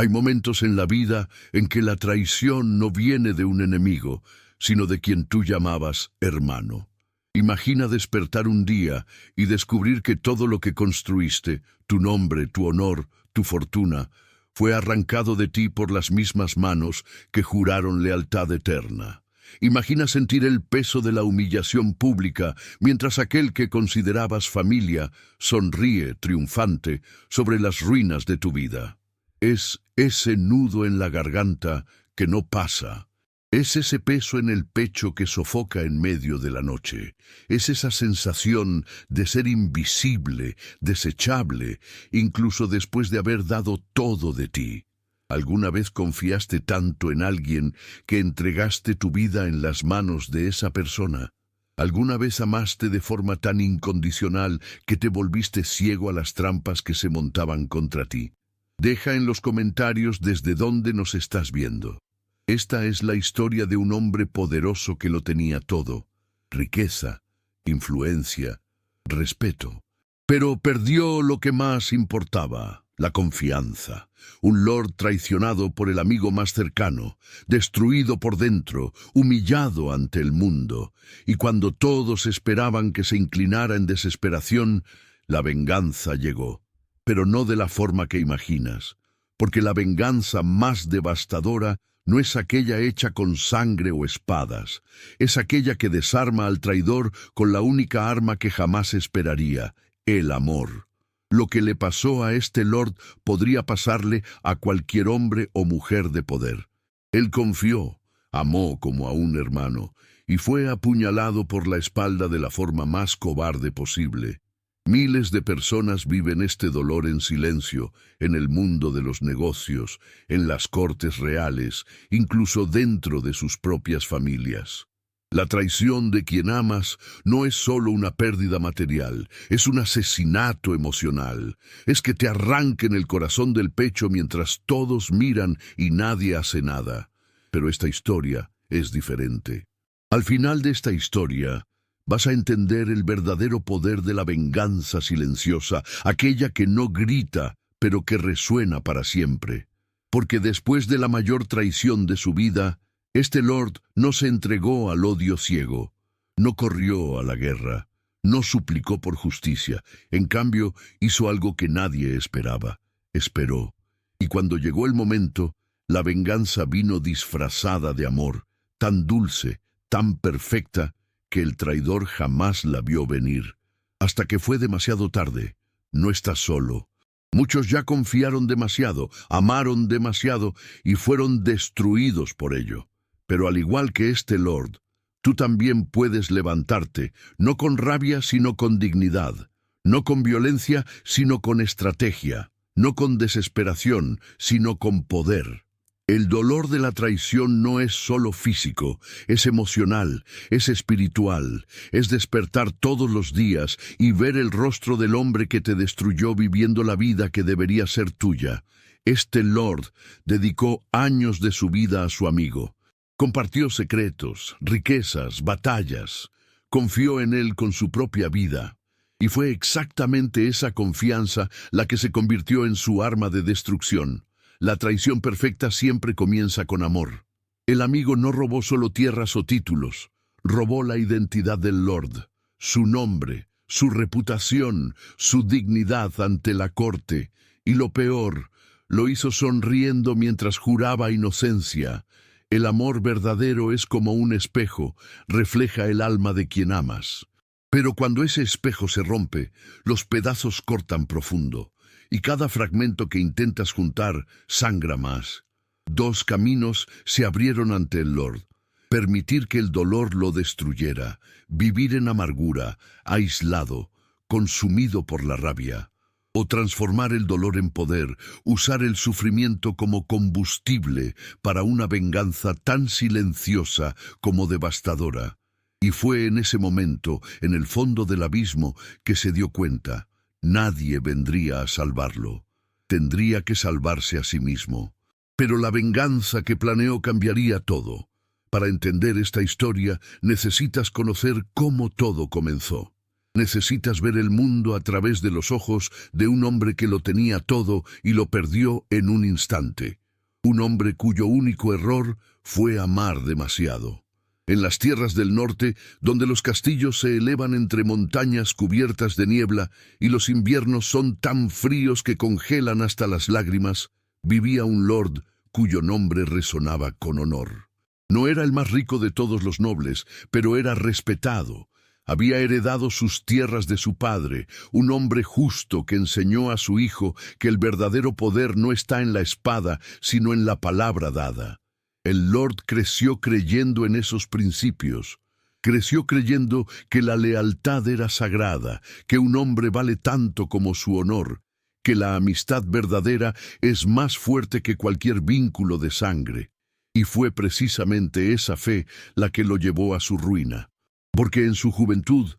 Hay momentos en la vida en que la traición no viene de un enemigo, sino de quien tú llamabas hermano. Imagina despertar un día y descubrir que todo lo que construiste, tu nombre, tu honor, tu fortuna, fue arrancado de ti por las mismas manos que juraron lealtad eterna. Imagina sentir el peso de la humillación pública mientras aquel que considerabas familia sonríe triunfante sobre las ruinas de tu vida. Es ese nudo en la garganta que no pasa. Es ese peso en el pecho que sofoca en medio de la noche. Es esa sensación de ser invisible, desechable, incluso después de haber dado todo de ti. ¿Alguna vez confiaste tanto en alguien que entregaste tu vida en las manos de esa persona? ¿Alguna vez amaste de forma tan incondicional que te volviste ciego a las trampas que se montaban contra ti? Deja en los comentarios desde dónde nos estás viendo. Esta es la historia de un hombre poderoso que lo tenía todo: riqueza, influencia, respeto. Pero perdió lo que más importaba: la confianza. Un lord traicionado por el amigo más cercano, destruido por dentro, humillado ante el mundo. Y cuando todos esperaban que se inclinara en desesperación, la venganza llegó. Pero no de la forma que imaginas, porque la venganza más devastadora no es aquella hecha con sangre o espadas, es aquella que desarma al traidor con la única arma que jamás esperaría: el amor. Lo que le pasó a este lord podría pasarle a cualquier hombre o mujer de poder. Él confió, amó como a un hermano, y fue apuñalado por la espalda de la forma más cobarde posible. Miles de personas viven este dolor en silencio, en el mundo de los negocios, en las cortes reales, incluso dentro de sus propias familias. La traición de quien amas no es solo una pérdida material, es un asesinato emocional. Es que te arranquen el corazón del pecho mientras todos miran y nadie hace nada. Pero esta historia es diferente. Al final de esta historia, vas a entender el verdadero poder de la venganza silenciosa, aquella que no grita, pero que resuena para siempre. Porque después de la mayor traición de su vida, este lord no se entregó al odio ciego, no corrió a la guerra, no suplicó por justicia. En cambio, hizo algo que nadie esperaba: esperó. Y cuando llegó el momento, la venganza vino disfrazada de amor, tan dulce, tan perfecta, que el traidor jamás la vio venir, hasta que fue demasiado tarde. No estás solo. Muchos ya confiaron demasiado, amaron demasiado y fueron destruidos por ello. Pero al igual que este lord, tú también puedes levantarte, no con rabia sino con dignidad, no con violencia sino con estrategia, no con desesperación sino con poder. El dolor de la traición no es solo físico, es emocional, es espiritual, es despertar todos los días y ver el rostro del hombre que te destruyó viviendo la vida que debería ser tuya. Este lord dedicó años de su vida a su amigo. Compartió secretos, riquezas, batallas. Confió en él con su propia vida. Y fue exactamente esa confianza la que se convirtió en su arma de destrucción. La traición perfecta siempre comienza con amor. El amigo no robó solo tierras o títulos, robó la identidad del lord, su nombre, su reputación, su dignidad ante la corte, y lo peor, lo hizo sonriendo mientras juraba inocencia. El amor verdadero es como un espejo, refleja el alma de quien amas. Pero cuando ese espejo se rompe, los pedazos cortan profundo, y cada fragmento que intentas juntar sangra más. Dos caminos se abrieron ante el lord: permitir que el dolor lo destruyera, vivir en amargura, aislado, consumido por la rabia, o transformar el dolor en poder, usar el sufrimiento como combustible para una venganza tan silenciosa como devastadora. Y fue en ese momento, en el fondo del abismo, que se dio cuenta: nadie vendría a salvarlo. Tendría que salvarse a sí mismo. Pero la venganza que planeó cambiaría todo. Para entender esta historia, necesitas conocer cómo todo comenzó. Necesitas ver el mundo a través de los ojos de un hombre que lo tenía todo y lo perdió en un instante. Un hombre cuyo único error fue amar demasiado. En las tierras del norte, donde los castillos se elevan entre montañas cubiertas de niebla y los inviernos son tan fríos que congelan hasta las lágrimas, vivía un lord cuyo nombre resonaba con honor. No era el más rico de todos los nobles, pero era respetado. Había heredado sus tierras de su padre, un hombre justo que enseñó a su hijo que el verdadero poder no está en la espada, sino en la palabra dada. El lord creció creyendo en esos principios. Creció creyendo que la lealtad era sagrada, que un hombre vale tanto como su honor, que la amistad verdadera es más fuerte que cualquier vínculo de sangre. Y fue precisamente esa fe la que lo llevó a su ruina. Porque en su juventud,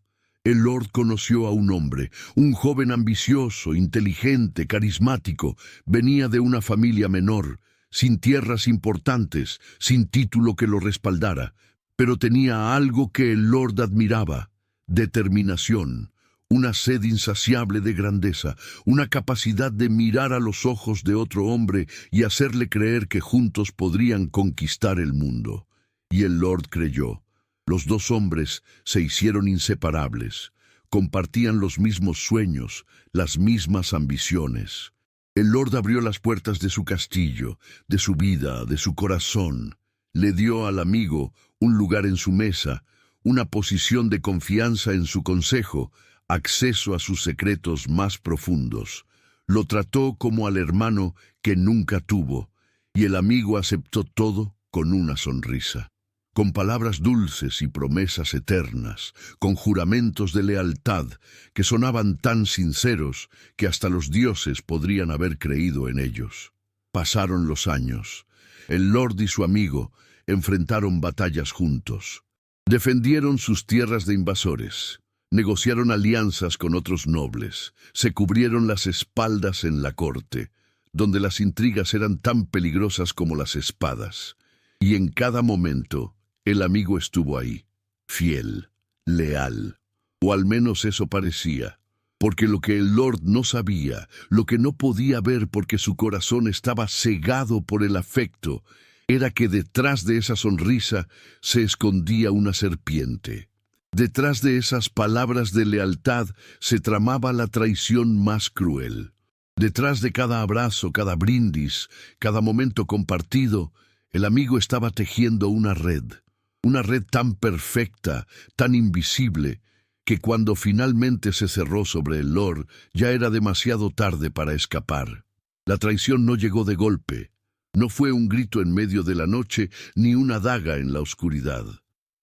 el lord conoció a un hombre, un joven ambicioso, inteligente, carismático. Venía de una familia menor, sin tierras importantes, sin título que lo respaldara, pero tenía algo que el lord admiraba: determinación, una sed insaciable de grandeza, una capacidad de mirar a los ojos de otro hombre y hacerle creer que juntos podrían conquistar el mundo. Y el lord creyó. Los dos hombres se hicieron inseparables, compartían los mismos sueños, las mismas ambiciones. El lord abrió las puertas de su castillo, de su vida, de su corazón. Le dio al amigo un lugar en su mesa, una posición de confianza en su consejo, acceso a sus secretos más profundos. Lo trató como al hermano que nunca tuvo, y el amigo aceptó todo con una sonrisa. Con palabras dulces y promesas eternas, con juramentos de lealtad que sonaban tan sinceros que hasta los dioses podrían haber creído en ellos. Pasaron los años. El lord y su amigo enfrentaron batallas juntos. Defendieron sus tierras de invasores. Negociaron alianzas con otros nobles. Se cubrieron las espaldas en la corte, donde las intrigas eran tan peligrosas como las espadas. Y en cada momento, el amigo estuvo ahí, fiel, leal, o al menos eso parecía, porque lo que el lord no sabía, lo que no podía ver porque su corazón estaba cegado por el afecto, era que detrás de esa sonrisa se escondía una serpiente. Detrás de esas palabras de lealtad se tramaba la traición más cruel. Detrás de cada abrazo, cada brindis, cada momento compartido, el amigo estaba tejiendo una red tan perfecta, tan invisible, que cuando finalmente se cerró sobre el lord, ya era demasiado tarde para escapar. La traición no llegó de golpe, no fue un grito en medio de la noche, ni una daga en la oscuridad.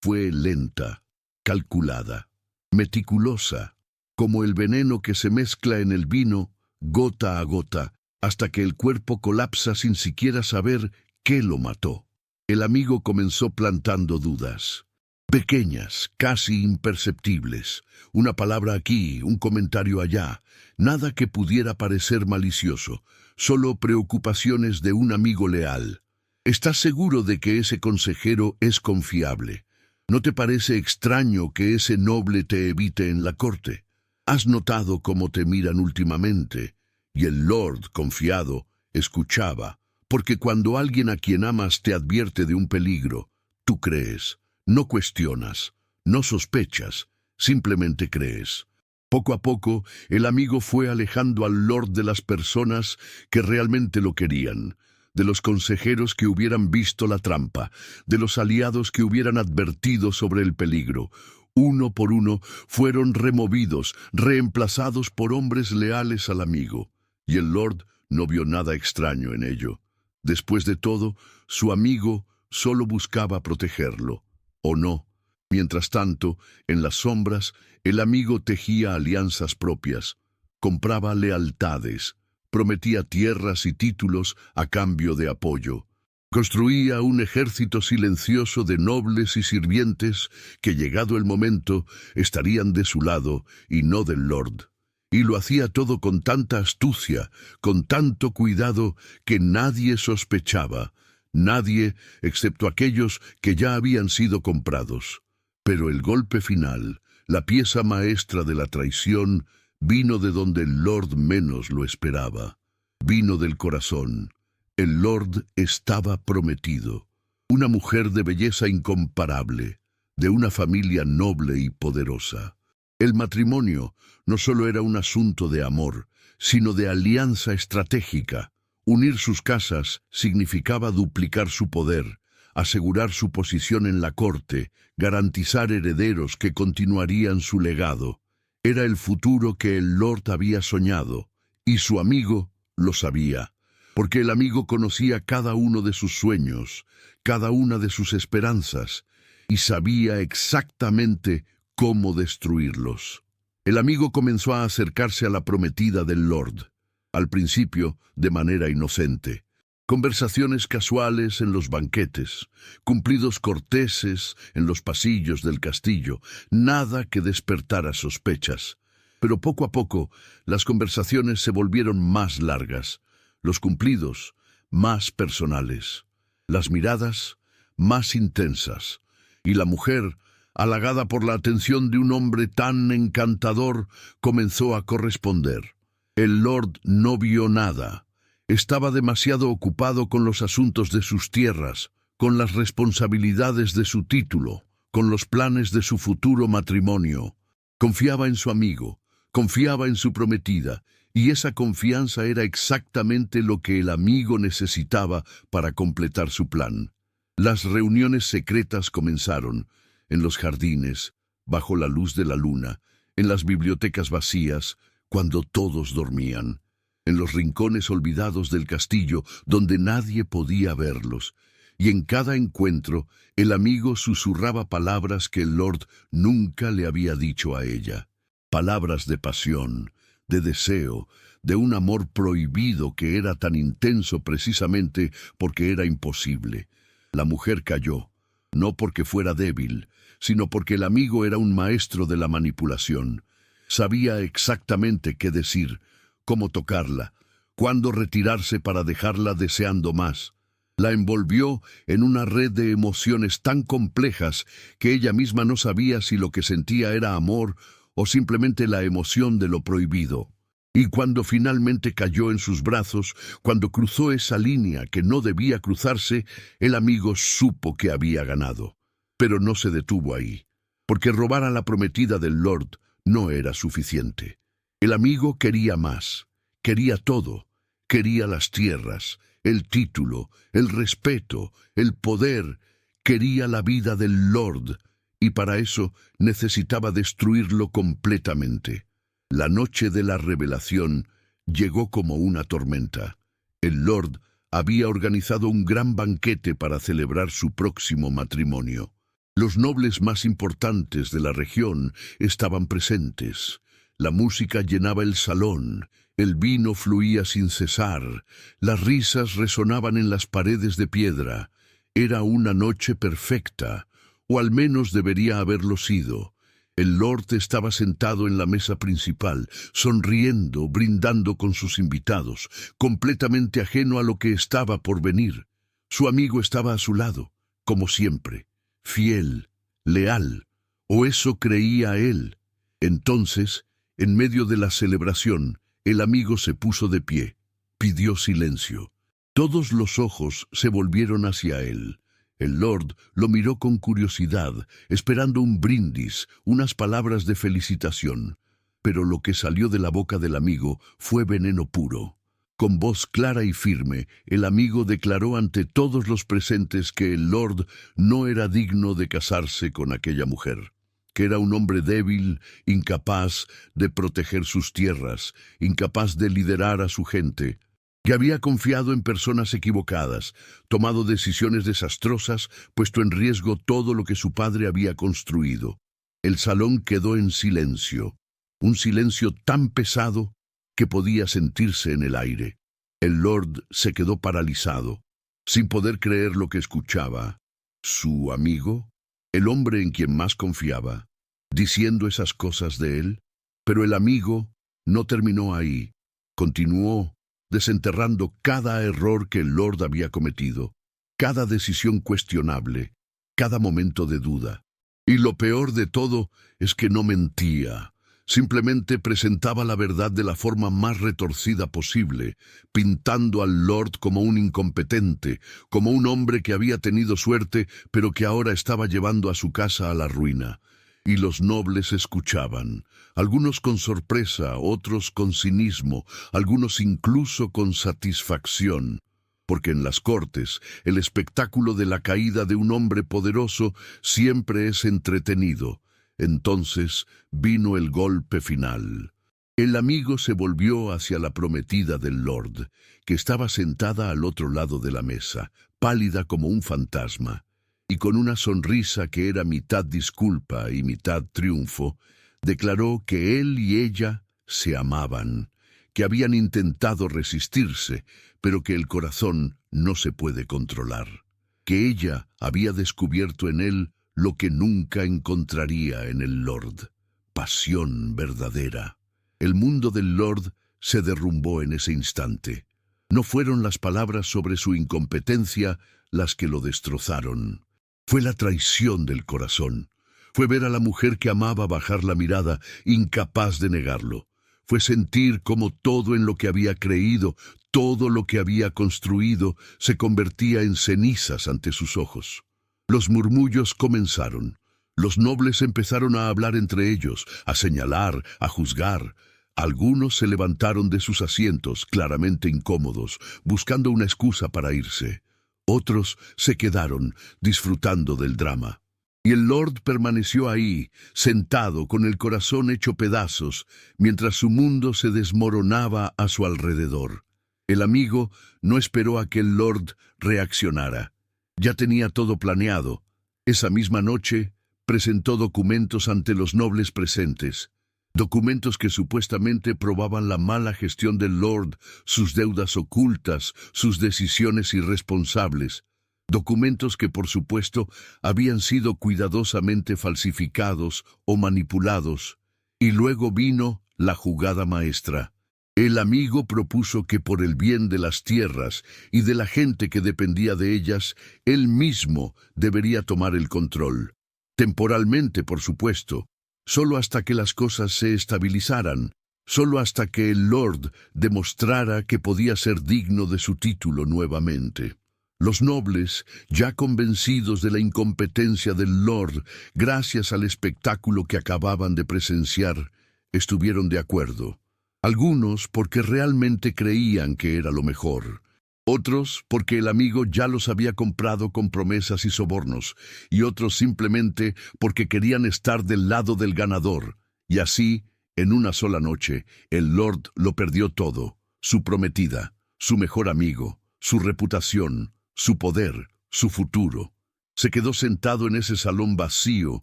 Fue lenta, calculada, meticulosa, como el veneno que se mezcla en el vino, gota a gota, hasta que el cuerpo colapsa sin siquiera saber qué lo mató. El amigo comenzó plantando dudas, pequeñas, casi imperceptibles, una palabra aquí, un comentario allá, nada que pudiera parecer malicioso, solo preocupaciones de un amigo leal. ¿Estás seguro de que ese consejero es confiable? ¿No te parece extraño que ese noble te evite en la corte? ¿Has notado cómo te miran últimamente? Y el lord, confiado, escuchaba. Porque cuando alguien a quien amas te advierte de un peligro, tú crees, no cuestionas, no sospechas, simplemente crees. Poco a poco, el amigo fue alejando al lord de las personas que realmente lo querían, de los consejeros que hubieran visto la trampa, de los aliados que hubieran advertido sobre el peligro. Uno por uno fueron removidos, reemplazados por hombres leales al amigo, y el lord no vio nada extraño en ello. Después de todo, su amigo solo buscaba protegerlo, ¿o no? Mientras tanto, en las sombras, el amigo tejía alianzas propias, compraba lealtades, prometía tierras y títulos a cambio de apoyo. Construía un ejército silencioso de nobles y sirvientes que, llegado el momento, estarían de su lado y no del lord. Y lo hacía todo con tanta astucia, con tanto cuidado, que nadie sospechaba, nadie excepto aquellos que ya habían sido comprados. Pero el golpe final, La pieza maestra de la traición vino de donde el Lord menos lo esperaba. Vino del corazón. El Lord estaba prometido. Una mujer de belleza incomparable, de una familia noble y poderosa. El matrimonio no solo era un asunto de amor, sino de alianza estratégica. Unir sus casas significaba duplicar su poder, asegurar su posición en la corte, garantizar herederos que continuarían su legado. Era el futuro que el Lord había soñado, y su amigo lo sabía, porque el amigo conocía cada uno de sus sueños, cada una de sus esperanzas, y sabía exactamente cómo destruirlos. El amigo comenzó a acercarse a la prometida del Lord, al principio de manera inocente. Conversaciones casuales en los banquetes, cumplidos corteses en los pasillos del castillo, nada que despertara sospechas. Pero poco a poco las conversaciones se volvieron más largas, los cumplidos más personales, las miradas más intensas, y la mujer, halagada por la atención de un hombre tan encantador, comenzó a corresponder. El Lord no vio nada. Estaba demasiado ocupado con los asuntos de sus tierras, con las responsabilidades de su título, con los planes de su futuro matrimonio. Confiaba en su amigo, confiaba en su prometida, y esa confianza era exactamente lo que el amigo necesitaba para completar su plan. Las reuniones secretas comenzaron, en los jardines, bajo la luz de la luna, en las bibliotecas vacías, cuando todos dormían, en los rincones olvidados del castillo, donde nadie podía verlos, y en cada encuentro el amigo susurraba palabras que el Lord nunca le había dicho a ella. Palabras de pasión, de deseo, de un amor prohibido que era tan intenso precisamente porque era imposible. La mujer calló, no porque fuera débil, sino porque el amigo era un maestro de la manipulación. Sabía exactamente qué decir, cómo tocarla, cuándo retirarse para dejarla deseando más. La envolvió en una red de emociones tan complejas que ella misma no sabía si lo que sentía era amor o simplemente la emoción de lo prohibido. Y cuando finalmente cayó en sus brazos, cuando cruzó esa línea que no debía cruzarse, el amigo supo que había ganado. Pero no se detuvo ahí, porque robar a la prometida del Lord no era suficiente. El amigo quería más, quería todo, quería las tierras, el título, el respeto, el poder, quería la vida del Lord, y para eso necesitaba destruirlo completamente. La noche de la revelación llegó como una tormenta. El Lord había organizado un gran banquete para celebrar su próximo matrimonio. Los nobles más importantes de la región estaban presentes. La música llenaba el salón, el vino fluía sin cesar, las risas resonaban en las paredes de piedra. Era una noche perfecta, o al menos debería haberlo sido. El Lord estaba sentado en la mesa principal, sonriendo, brindando con sus invitados, completamente ajeno a lo que estaba por venir. Su amigo estaba a su lado, como siempre, fiel, leal, o eso creía él. Entonces, en medio de la celebración, el amigo se puso de pie, pidió silencio. Todos los ojos se volvieron hacia él. El Lord lo miró con curiosidad, esperando un brindis, unas palabras de felicitación. Pero lo que salió de la boca del amigo fue veneno puro. Con voz clara y firme, el amigo declaró ante todos los presentes que el Lord no era digno de casarse con aquella mujer, que era un hombre débil, incapaz de proteger sus tierras, incapaz de liderar a su gente, que había confiado en personas equivocadas, tomado decisiones desastrosas, puesto en riesgo todo lo que su padre había construido. El salón quedó en silencio, un silencio tan pesado que podía sentirse en el aire. El Lord se quedó paralizado, sin poder creer lo que escuchaba. ¿Su amigo? ¿El hombre en quien más confiaba? ¿Diciendo esas cosas de él? Pero el amigo no terminó ahí. Continuó desenterrando cada error que el Lord había cometido, cada decisión cuestionable, cada momento de duda. Y lo peor de todo es que no mentía. Simplemente presentaba la verdad de la forma más retorcida posible, pintando al Lord como un incompetente, como un hombre que había tenido suerte, pero que ahora estaba llevando a su casa a la ruina. Y los nobles escuchaban, algunos con sorpresa, otros con cinismo, algunos incluso con satisfacción. Porque en las cortes, el espectáculo de la caída de un hombre poderoso siempre es entretenido. Entonces vino el golpe final. El amigo se volvió hacia la prometida del Lord, que estaba sentada al otro lado de la mesa, pálida como un fantasma, y con una sonrisa que era mitad disculpa y mitad triunfo, declaró que él y ella se amaban, que habían intentado resistirse, pero que el corazón no se puede controlar, que ella había descubierto en él lo que nunca encontraría en el Lord: pasión verdadera. El mundo del Lord se derrumbó en ese instante. No fueron las palabras sobre su incompetencia las que lo destrozaron. Fue la traición del corazón. Fue ver a la mujer que amaba bajar la mirada, incapaz de negarlo. Fue sentir cómo todo en lo que había creído, todo lo que había construido, se convertía en cenizas ante sus ojos. Los murmullos comenzaron. Los nobles empezaron a hablar entre ellos, a señalar, a juzgar. Algunos se levantaron de sus asientos, claramente incómodos, buscando una excusa para irse. Otros se quedaron, disfrutando del drama. Y el Lord permaneció ahí, sentado, con el corazón hecho pedazos, mientras su mundo se desmoronaba a su alrededor. El amigo no esperó a que el Lord reaccionara. Ya tenía todo planeado. Esa misma noche presentó documentos ante los nobles presentes. Documentos que supuestamente probaban la mala gestión del Lord, sus deudas ocultas, sus decisiones irresponsables. Documentos que, por supuesto, habían sido cuidadosamente falsificados o manipulados. Y luego vino la jugada maestra. El amigo propuso que por el bien de las tierras y de la gente que dependía de ellas, él mismo debería tomar el control. Temporalmente, por supuesto, solo hasta que las cosas se estabilizaran, solo hasta que el Lord demostrara que podía ser digno de su título nuevamente. Los nobles, ya convencidos de la incompetencia del Lord, gracias al espectáculo que acababan de presenciar, estuvieron de acuerdo. Algunos porque realmente creían que era lo mejor. Otros porque el amigo ya los había comprado con promesas y sobornos, y otros simplemente porque querían estar del lado del ganador. Y así, en una sola noche, el Lord lo perdió todo: su prometida, su mejor amigo, su reputación, su poder, su futuro. Se quedó sentado en ese salón vacío,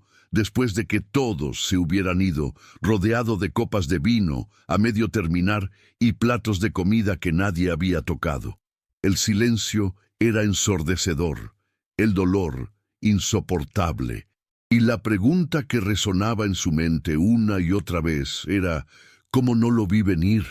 después de que todos se hubieran ido, rodeado de copas de vino a medio terminar y platos de comida que nadie había tocado. El silencio era ensordecedor, el dolor insoportable, y la pregunta que resonaba en su mente una y otra vez era: ¿cómo no lo vi venir?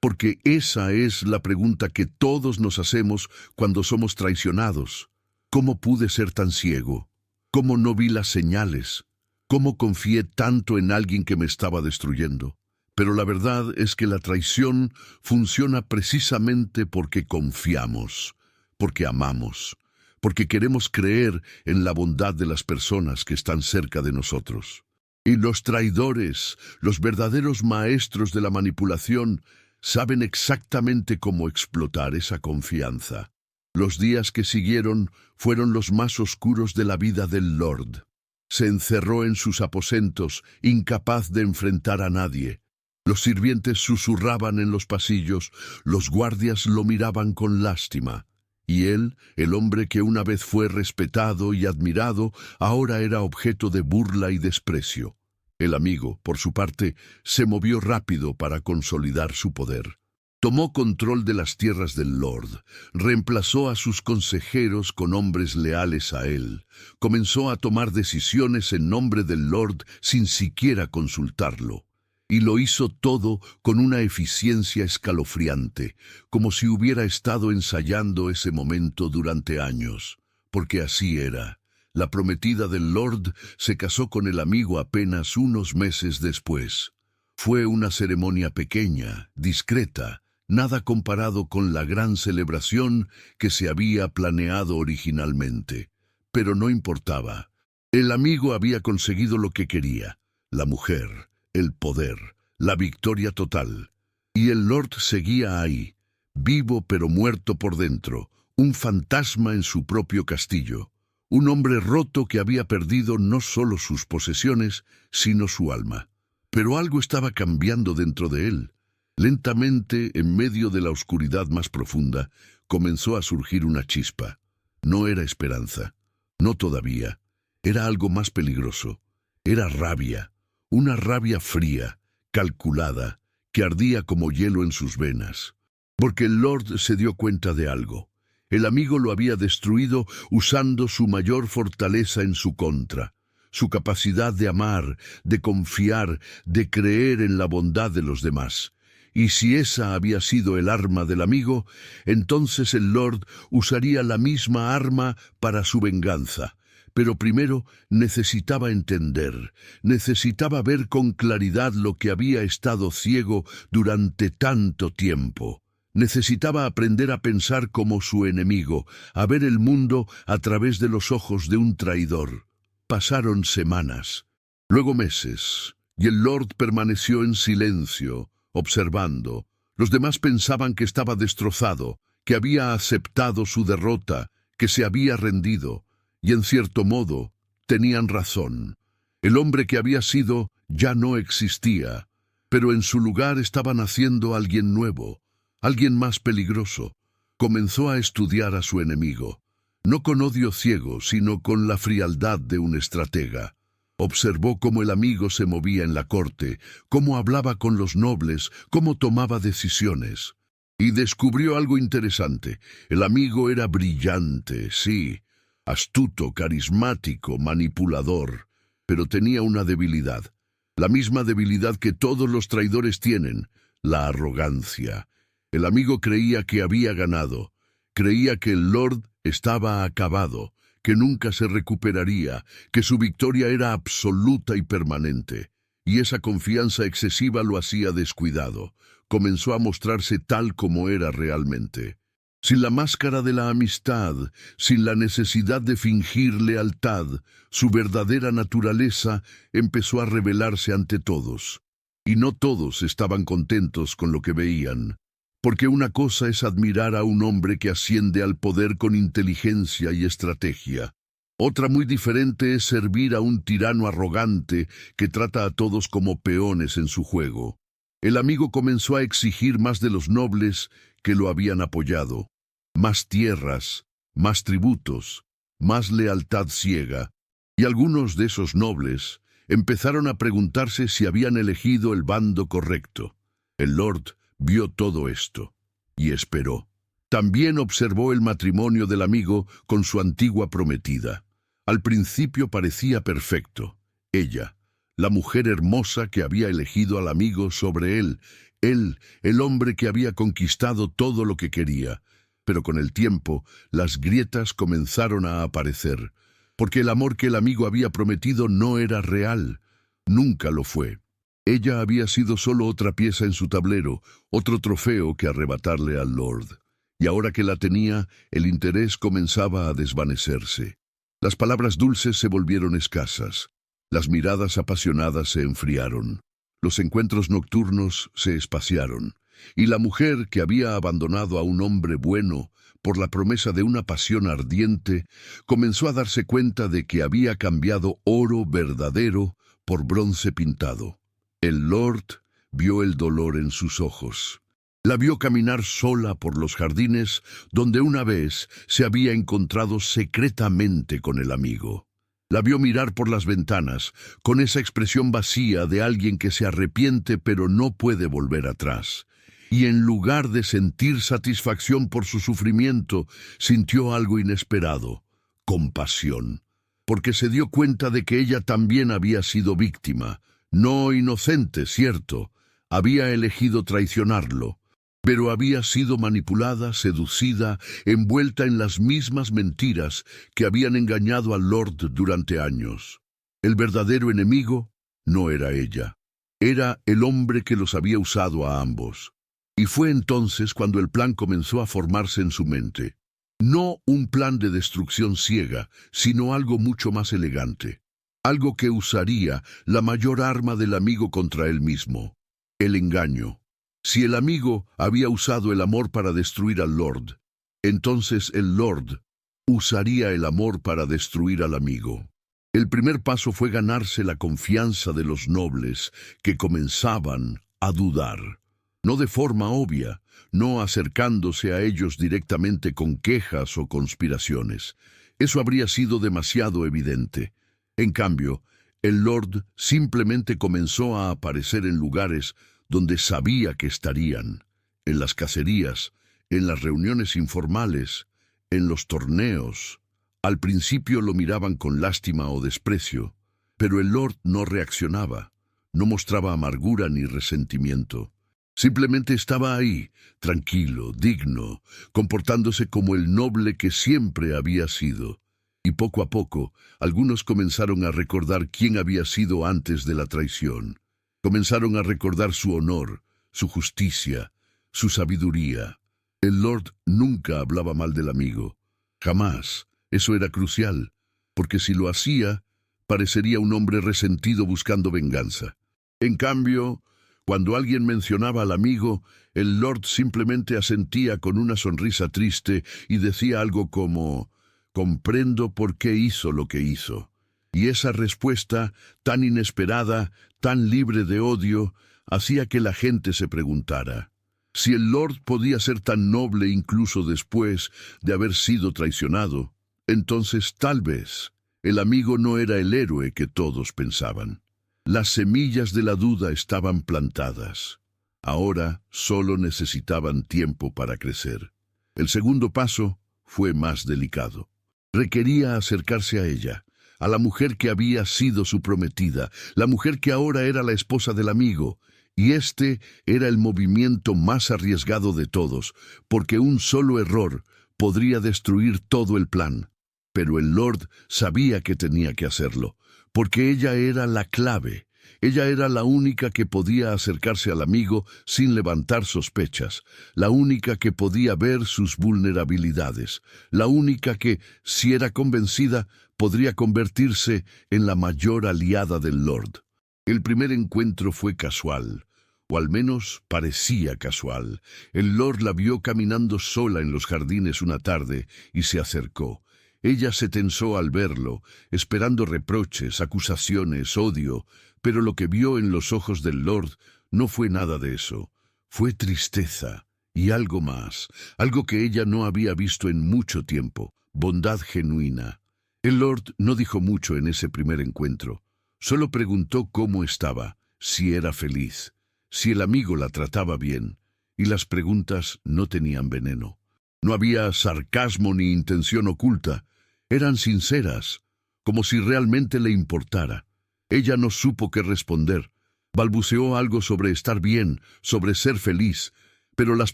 Porque esa es la pregunta que todos nos hacemos cuando somos traicionados. ¿Cómo pude ser tan ciego? ¿Cómo no vi las señales? ¿Cómo confié tanto en alguien que me estaba destruyendo? Pero la verdad es que la traición funciona precisamente porque confiamos, porque amamos, porque queremos creer en la bondad de las personas que están cerca de nosotros. Y los traidores, los verdaderos maestros de la manipulación, saben exactamente cómo explotar esa confianza. Los días que siguieron fueron los más oscuros de la vida del Lord. Se encerró en sus aposentos, incapaz de enfrentar a nadie. Los sirvientes susurraban en los pasillos, los guardias lo miraban con lástima. Y él, el hombre que una vez fue respetado y admirado, ahora era objeto de burla y desprecio. El amigo, por su parte, se movió rápido para consolidar su poder. Tomó control de las tierras del Lord, reemplazó a sus consejeros con hombres leales a él, comenzó a tomar decisiones en nombre del Lord sin siquiera consultarlo. Y lo hizo todo con una eficiencia escalofriante, como si hubiera estado ensayando ese momento durante años, porque así era. La prometida del Lord se casó con el amigo apenas unos meses después. Fue una ceremonia pequeña, discreta, nada comparado con la gran celebración que se había planeado originalmente. Pero no importaba. El amigo había conseguido lo que quería: la mujer, el poder, la victoria total. Y el Lord seguía ahí, vivo pero muerto por dentro, un fantasma en su propio castillo. Un hombre roto que había perdido no solo sus posesiones, sino su alma. Pero algo estaba cambiando dentro de él. Lentamente, en medio de la oscuridad más profunda, comenzó a surgir una chispa. No era esperanza, no todavía. Era algo más peligroso. Era rabia, una rabia fría, calculada, que ardía como hielo en sus venas. Porque el Lord se dio cuenta de algo. El amigo lo había destruido usando su mayor fortaleza en su contra, su capacidad de amar, de confiar, de creer en la bondad de los demás. Y si esa había sido el arma del amigo, entonces el Lord usaría la misma arma para su venganza. Pero primero necesitaba entender, necesitaba ver con claridad lo que había estado ciego durante tanto tiempo. Necesitaba aprender a pensar como su enemigo, a ver el mundo a través de los ojos de un traidor. Pasaron semanas, luego meses, y el Lord permaneció en silencio, observando. Los demás pensaban que estaba destrozado, que había aceptado su derrota, que se había rendido, y en cierto modo tenían razón. El hombre que había sido ya no existía, pero en su lugar estaba naciendo alguien nuevo. Alguien más peligroso. Comenzó a estudiar a su enemigo, no con odio ciego, sino con la frialdad de un estratega. Observó cómo el amigo se movía en la corte, cómo hablaba con los nobles, cómo tomaba decisiones. Y descubrió algo interesante. El amigo era brillante, sí, astuto, carismático, manipulador, pero tenía una debilidad. La misma debilidad que todos los traidores tienen: la arrogancia. El amigo creía que había ganado, creía que el Lord estaba acabado, que nunca se recuperaría, que su victoria era absoluta y permanente. Y esa confianza excesiva lo hacía descuidado. Comenzó a mostrarse tal como era realmente. Sin la máscara de la amistad, sin la necesidad de fingir lealtad, su verdadera naturaleza empezó a revelarse ante todos. Y no todos estaban contentos con lo que veían. Porque una cosa es admirar a un hombre que asciende al poder con inteligencia y estrategia. Otra muy diferente es servir a un tirano arrogante que trata a todos como peones en su juego. El amigo comenzó a exigir más de los nobles que lo habían apoyado. Más tierras, más tributos, más lealtad ciega. Y algunos de esos nobles empezaron a preguntarse si habían elegido el bando correcto. El Lord vio todo esto y esperó. También observó el matrimonio del amigo con su antigua prometida. Al principio parecía perfecto. Ella, la mujer hermosa que había elegido al amigo sobre él, el hombre que había conquistado todo lo que quería. Pero con el tiempo, las grietas comenzaron a aparecer, porque el amor que el amigo había prometido no era real. Nunca lo fue. Ella había sido solo otra pieza en su tablero, otro trofeo que arrebatarle al Lord. Y ahora que la tenía, el interés comenzaba a desvanecerse. Las palabras dulces se volvieron escasas. Las miradas apasionadas se enfriaron. Los encuentros nocturnos se espaciaron. Y la mujer que había abandonado a un hombre bueno por la promesa de una pasión ardiente, comenzó a darse cuenta de que había cambiado oro verdadero por bronce pintado. El Lord vio el dolor en sus ojos. La vio caminar sola por los jardines donde una vez se había encontrado secretamente con el amigo. La vio mirar por las ventanas con esa expresión vacía de alguien que se arrepiente pero no puede volver atrás. Y en lugar de sentir satisfacción por su sufrimiento, sintió algo inesperado: compasión. Porque se dio cuenta de que ella también había sido víctima. No inocente, cierto. Había elegido traicionarlo. pero había sido manipulada, seducida, envuelta en las mismas mentiras que habían engañado al Lord durante años. El verdadero enemigo no era ella. Era el hombre que los había usado a ambos. Y fue entonces cuando el plan comenzó a formarse en su mente. No un plan de destrucción ciega, sino algo mucho más elegante. Algo que usaría la mayor arma del amigo contra él mismo: el engaño. Si el amigo había usado el amor para destruir al Lord, entonces el Lord usaría el amor para destruir al amigo. El primer paso fue ganarse la confianza de los nobles, que comenzaban a dudar. No de forma obvia, no acercándose a ellos directamente con quejas o conspiraciones. Eso habría sido demasiado evidente. En cambio, el Lord simplemente comenzó a aparecer en lugares donde sabía que estarían: en las cacerías, en las reuniones informales, en los torneos. Al principio lo miraban con lástima o desprecio, pero el Lord no reaccionaba, no mostraba amargura ni resentimiento. Simplemente estaba ahí, tranquilo, digno, comportándose como el noble que siempre había sido. Y poco a poco, algunos comenzaron a recordar quién había sido antes de la traición. Comenzaron a recordar su honor, su justicia, su sabiduría. El Lord nunca hablaba mal del amigo. Jamás. Eso era crucial, porque si lo hacía, parecería un hombre resentido buscando venganza. En cambio, cuando alguien mencionaba al amigo, el Lord simplemente asentía con una sonrisa triste y decía algo como: «Comprendo por qué hizo lo que hizo». Y esa respuesta, tan inesperada, tan libre de odio, hacía que la gente se preguntara: si el Lord podía ser tan noble incluso después de haber sido traicionado, entonces tal vez el amigo no era el héroe que todos pensaban. Las semillas de la duda estaban plantadas. Ahora solo necesitaban tiempo para crecer. El segundo paso fue más delicado. Requería acercarse a ella, a la mujer que había sido su prometida, la mujer que ahora era la esposa del amigo. Y este era el movimiento más arriesgado de todos, porque un solo error podría destruir todo el plan. Pero el Lord sabía que tenía que hacerlo, porque ella era la clave. Ella era la única que podía acercarse al amigo sin levantar sospechas, la única que podía ver sus vulnerabilidades, la única que, si era convencida, podría convertirse en la mayor aliada del Lord. El primer encuentro fue casual, o al menos parecía casual. El Lord la vio caminando sola en los jardines una tarde y se acercó. Ella se tensó al verlo, esperando reproches, acusaciones, odio, pero lo que vio en los ojos del Lord no fue nada de eso. Fue tristeza y algo más, algo que ella no había visto en mucho tiempo: bondad genuina. El Lord no dijo mucho en ese primer encuentro. Solo preguntó cómo estaba, si era feliz, si el amigo la trataba bien, y las preguntas no tenían veneno. No había sarcasmo ni intención oculta. Eran sinceras, como si realmente le importara. Ella no supo qué responder. Balbuceó algo sobre estar bien, sobre ser feliz, pero las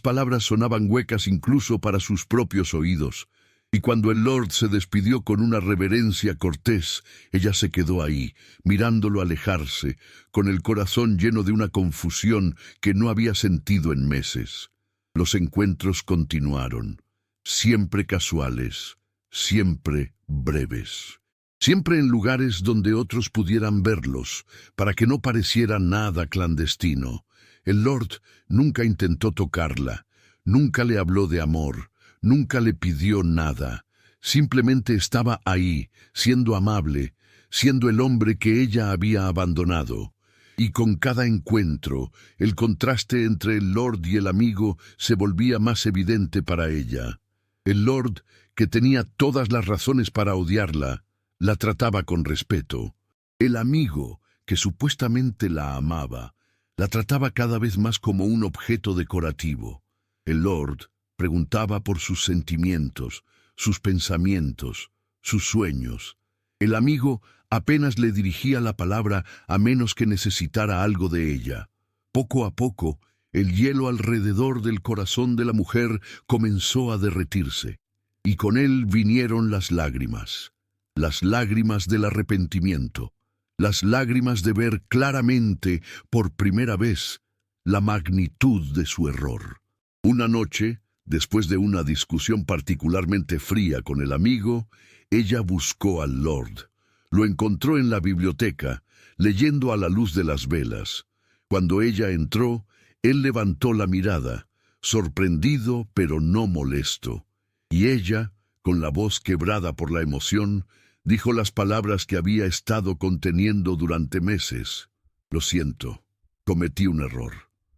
palabras sonaban huecas incluso para sus propios oídos. Y cuando el Lord se despidió con una reverencia cortés, ella se quedó ahí, mirándolo alejarse, con el corazón lleno de una confusión que no había sentido en meses. Los encuentros continuaron, siempre casuales, siempre breves. Siempre en lugares donde otros pudieran verlos, para que no pareciera nada clandestino. El Lord nunca intentó tocarla, nunca le habló de amor, nunca le pidió nada. Simplemente estaba ahí, siendo amable, siendo el hombre que ella había abandonado. Y con cada encuentro, el contraste entre el Lord y el amigo se volvía más evidente para ella. El Lord, que tenía todas las razones para odiarla, la trataba con respeto. El amigo, que supuestamente la amaba, la trataba cada vez más como un objeto decorativo. El Lord preguntaba por sus sentimientos, sus pensamientos, sus sueños. El amigo apenas le dirigía la palabra a menos que necesitara algo de ella. Poco a poco, El hielo alrededor del corazón de la mujer comenzó a derretirse, y con él vinieron las lágrimas del arrepentimiento, las lágrimas de ver claramente por primera vez la magnitud de su error. Una noche, después de una discusión particularmente fría con el amigo, ella buscó al Lord. Lo encontró en la biblioteca, leyendo a la luz de las velas. Cuando ella entró, él levantó la mirada, sorprendido pero no molesto, y ella, con la voz quebrada por la emoción, dijo las palabras que había estado conteniendo durante meses. Lo siento, cometí un error.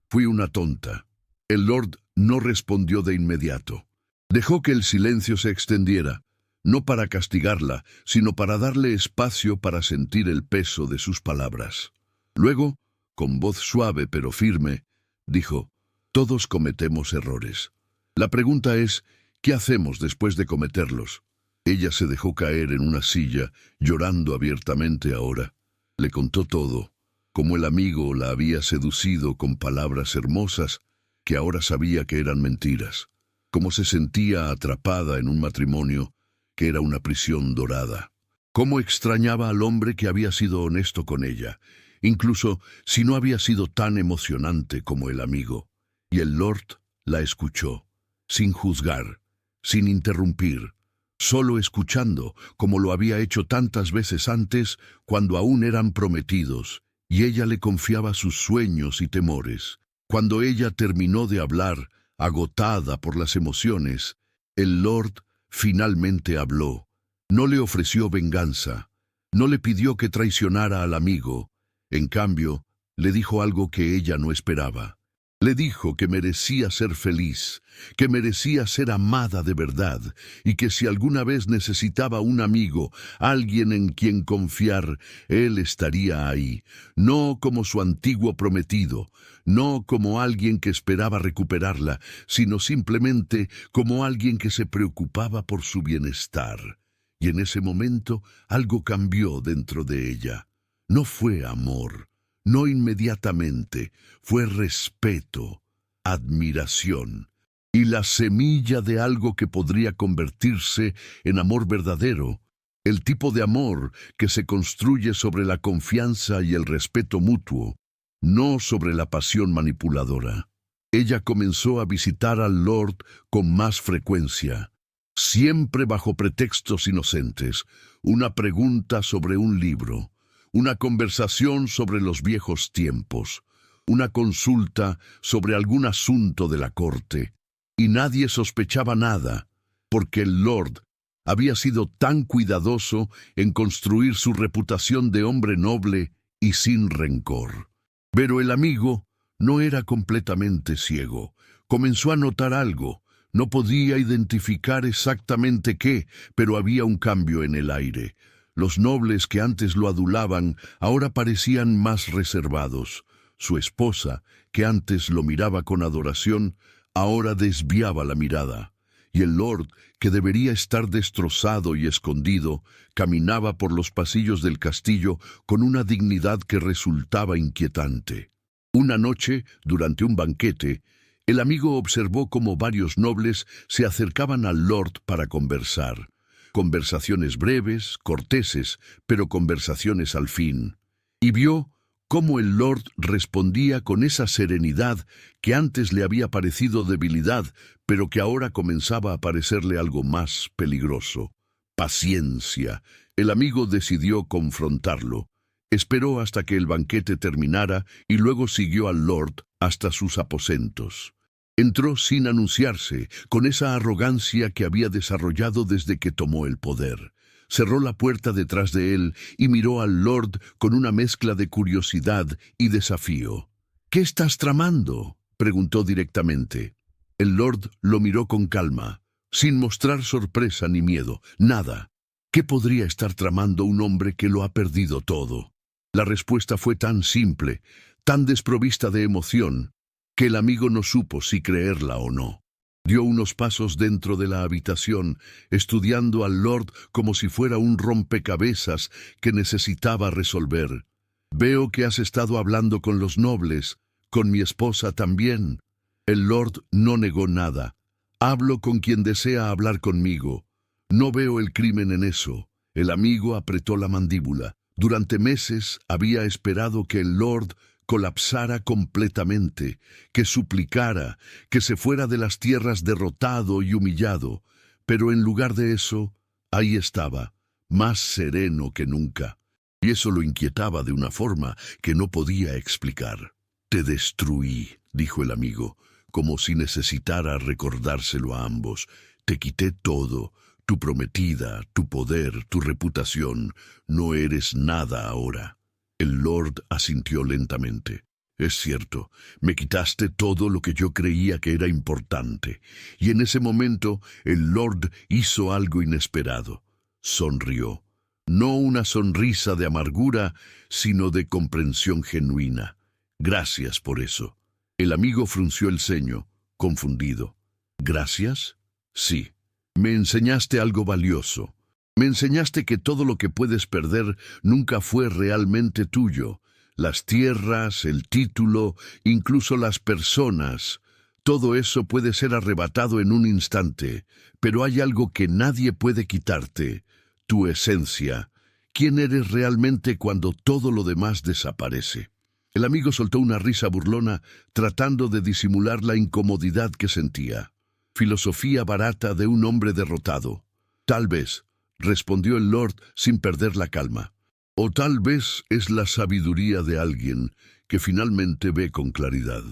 Fui una tonta. El Lord no respondió de inmediato. Dejó que el silencio se extendiera, no para castigarla, sino para darle espacio para sentir el peso de sus palabras. Luego, con voz suave pero firme, dijo: «Todos cometemos errores. La pregunta es, ¿qué hacemos después de cometerlos?» Ella se dejó caer en una silla, llorando abiertamente ahora. Le contó todo, cómo el amigo la había seducido con palabras hermosas que ahora sabía que eran mentiras, cómo se sentía atrapada en un matrimonio que era una prisión dorada, cómo extrañaba al hombre que había sido honesto con ella, incluso si no había sido tan emocionante como el amigo. Y el Lord la escuchó, sin juzgar, sin interrumpir, solo escuchando, como lo había hecho tantas veces antes cuando aún eran prometidos, y ella le confiaba sus sueños y temores. Cuando ella terminó de hablar, agotada por las emociones, el Lord finalmente habló. No le ofreció venganza, no le pidió que traicionara al amigo. En cambio, le dijo algo que ella no esperaba. Le dijo que merecía ser feliz, que merecía ser amada de verdad, y que si alguna vez necesitaba un amigo, alguien en quien confiar, él estaría ahí, no como su antiguo prometido, no como alguien que esperaba recuperarla, sino simplemente como alguien que se preocupaba por su bienestar. Y en ese momento algo cambió dentro de ella. No fue amor, no inmediatamente, fue respeto, admiración, y la semilla de algo que podría convertirse en amor verdadero, el tipo de amor que se construye sobre la confianza y el respeto mutuo, no sobre la pasión manipuladora. Ella comenzó a visitar al Lord con más frecuencia, siempre bajo pretextos inocentes, una pregunta sobre un libro, una conversación sobre los viejos tiempos, una consulta sobre algún asunto de la corte, y nadie sospechaba nada, porque el Lord había sido tan cuidadoso en construir su reputación de hombre noble y sin rencor. Pero el amigo no era completamente ciego. Comenzó a notar algo. No podía identificar exactamente qué, pero había un cambio en el aire. Los nobles que antes lo adulaban ahora parecían más reservados. Su esposa, que antes lo miraba con adoración, ahora desviaba la mirada. Y el Lord, que debería estar destrozado y escondido, caminaba por los pasillos del castillo con una dignidad que resultaba inquietante. Una noche, durante un banquete, el amigo observó cómo varios nobles se acercaban al Lord para conversar. Conversaciones breves, corteses, pero conversaciones al fin. Y vio cómo el Lord respondía con esa serenidad que antes le había parecido debilidad, pero que ahora comenzaba a parecerle algo más peligroso. Paciencia. El amigo decidió confrontarlo. Esperó hasta que el banquete terminara y luego siguió al Lord hasta sus aposentos. Entró sin anunciarse, con esa arrogancia que había desarrollado desde que tomó el poder. Cerró la puerta detrás de él y miró al Lord con una mezcla de curiosidad y desafío. «¿Qué estás tramando?», preguntó directamente. El Lord lo miró con calma, sin mostrar sorpresa ni miedo, nada. ¿Qué podría estar tramando un hombre que lo ha perdido todo? La respuesta fue tan simple, tan desprovista de emoción, que el amigo no supo si creerla o no. Dio unos pasos dentro de la habitación, estudiando al Lord como si fuera un rompecabezas que necesitaba resolver. «Veo que has estado hablando con los nobles», Con mi esposa también. El Lord no negó nada. Hablo con quien desea hablar conmigo. No veo el crimen en eso. El amigo apretó la mandíbula. Durante meses había esperado que el Lord colapsara completamente, que suplicara, que se fuera de las tierras derrotado y humillado. Pero en lugar de eso, ahí estaba, más sereno que nunca. Y eso lo inquietaba de una forma que no podía explicar. «Te destruí», dijo el amigo, como si necesitara recordárselo a ambos. «Te quité todo, tu prometida, tu poder, tu reputación. No eres nada ahora». El Lord asintió lentamente. «Es cierto, me quitaste todo lo que yo creía que era importante». Y en ese momento el Lord hizo algo inesperado. Sonrió. No una sonrisa de amargura, sino de comprensión genuina. «Gracias por eso». El amigo frunció el ceño, confundido. «¿Gracias?» «Sí. Me enseñaste algo valioso. Me enseñaste que todo lo que puedes perder nunca fue realmente tuyo. Las tierras, el título, incluso las personas. Todo eso puede ser arrebatado en un instante, pero hay algo que nadie puede quitarte: tu esencia. ¿Quién eres realmente cuando todo lo demás desaparece?» El amigo soltó una risa burlona, tratando de disimular la incomodidad que sentía. «Filosofía barata de un hombre derrotado». «Tal vez», respondió el Lord sin perder la calma. «O tal vez es la sabiduría de alguien que finalmente ve con claridad».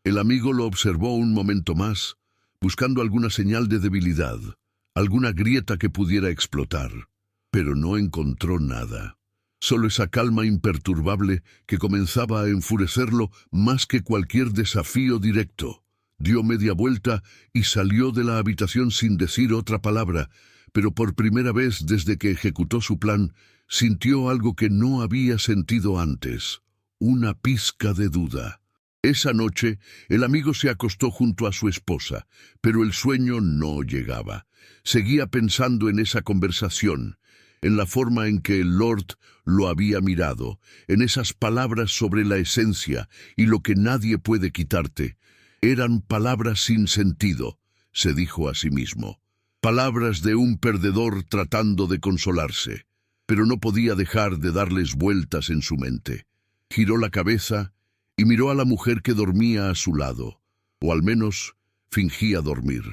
El amigo lo observó un momento más, buscando alguna señal de debilidad, alguna grieta que pudiera explotar, pero no encontró nada. Solo esa calma imperturbable que comenzaba a enfurecerlo más que cualquier desafío directo. Dio media vuelta y salió de la habitación sin decir otra palabra, pero por primera vez desde que ejecutó su plan, sintió algo que no había sentido antes: una pizca de duda. Esa noche, el amigo se acostó junto a su esposa, pero el sueño no llegaba. Seguía pensando en esa conversación, en la forma en que el Lord lo había mirado, en esas palabras sobre la esencia y lo que nadie puede quitarte. Eran palabras sin sentido, se dijo a sí mismo. Palabras de un perdedor tratando de consolarse, pero no podía dejar de darles vueltas en su mente. Giró la cabeza y miró a la mujer que dormía a su lado, o al menos fingía dormir.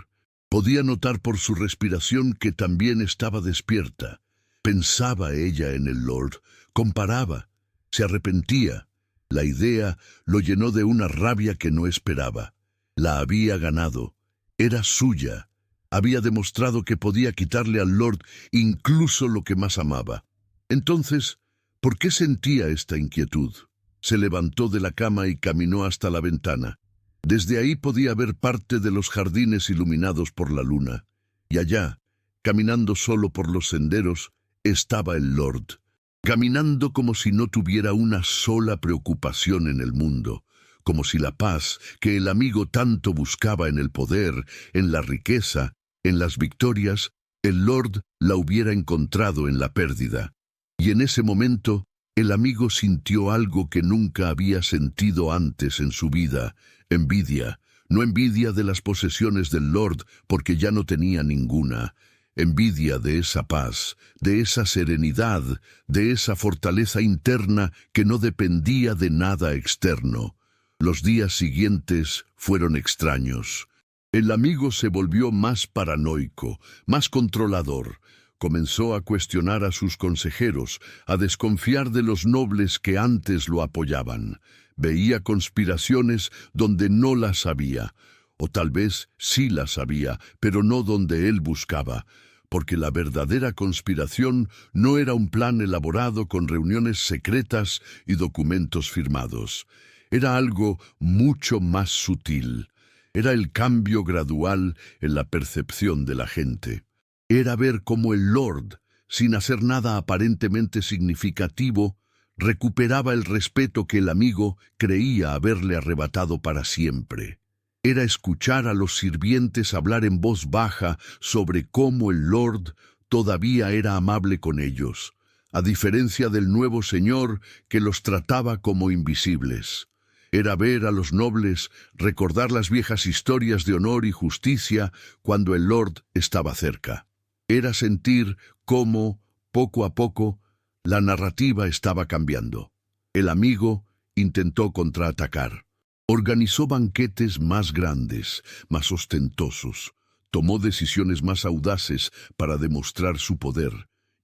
Podía notar por su respiración que también estaba despierta. Pensaba ella en el Lord, comparaba, se arrepentía. La idea lo llenó de una rabia que no esperaba. La había ganado, era suya. Había demostrado que podía quitarle al Lord incluso lo que más amaba. Entonces, ¿por qué sentía esta inquietud? Se levantó de la cama y caminó hasta la ventana. Desde ahí podía ver parte de los jardines iluminados por la luna. Y allá, caminando solo por los senderos, estaba el Lord, caminando como si no tuviera una sola preocupación en el mundo, como si la paz que el amigo tanto buscaba en el poder, en la riqueza, en las victorias, el Lord la hubiera encontrado en la pérdida. Y en ese momento, el amigo sintió algo que nunca había sentido antes en su vida: envidia. No envidia de las posesiones del Lord, porque ya no tenía ninguna. Envidia de esa paz, de esa serenidad, de esa fortaleza interna que no dependía de nada externo. Los días siguientes fueron extraños. El amigo se volvió más paranoico, más controlador. Comenzó a cuestionar a sus consejeros, a desconfiar de los nobles que antes lo apoyaban. Veía conspiraciones donde no las había, o tal vez sí las había, pero no donde él buscaba, porque la verdadera conspiración no era un plan elaborado con reuniones secretas y documentos firmados. Era algo mucho más sutil. Era el cambio gradual en la percepción de la gente. Era ver cómo el Lord, sin hacer nada aparentemente significativo, recuperaba el respeto que el amigo creía haberle arrebatado para siempre. Era escuchar a los sirvientes hablar en voz baja sobre cómo el Lord todavía era amable con ellos, a diferencia del nuevo señor que los trataba como invisibles. Era ver a los nobles recordar las viejas historias de honor y justicia cuando el Lord estaba cerca. Era sentir cómo, poco a poco, la narrativa estaba cambiando. El amigo intentó contraatacar. Organizó banquetes más grandes, más ostentosos. Tomó decisiones más audaces para demostrar su poder.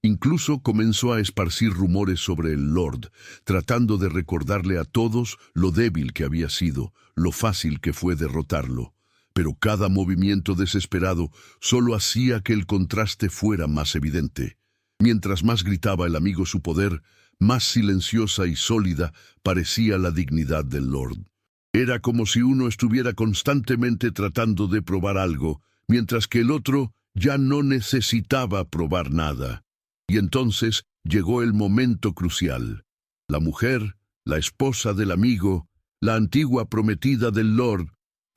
Incluso comenzó a esparcir rumores sobre el Lord, tratando de recordarle a todos lo débil que había sido, lo fácil que fue derrotarlo. Pero cada movimiento desesperado solo hacía que el contraste fuera más evidente. Mientras más gritaba el amigo su poder, más silenciosa y sólida parecía la dignidad del Lord. Era como si uno estuviera constantemente tratando de probar algo, mientras que el otro ya no necesitaba probar nada. Y entonces llegó el momento crucial. La mujer, la esposa del amigo, la antigua prometida del Lord,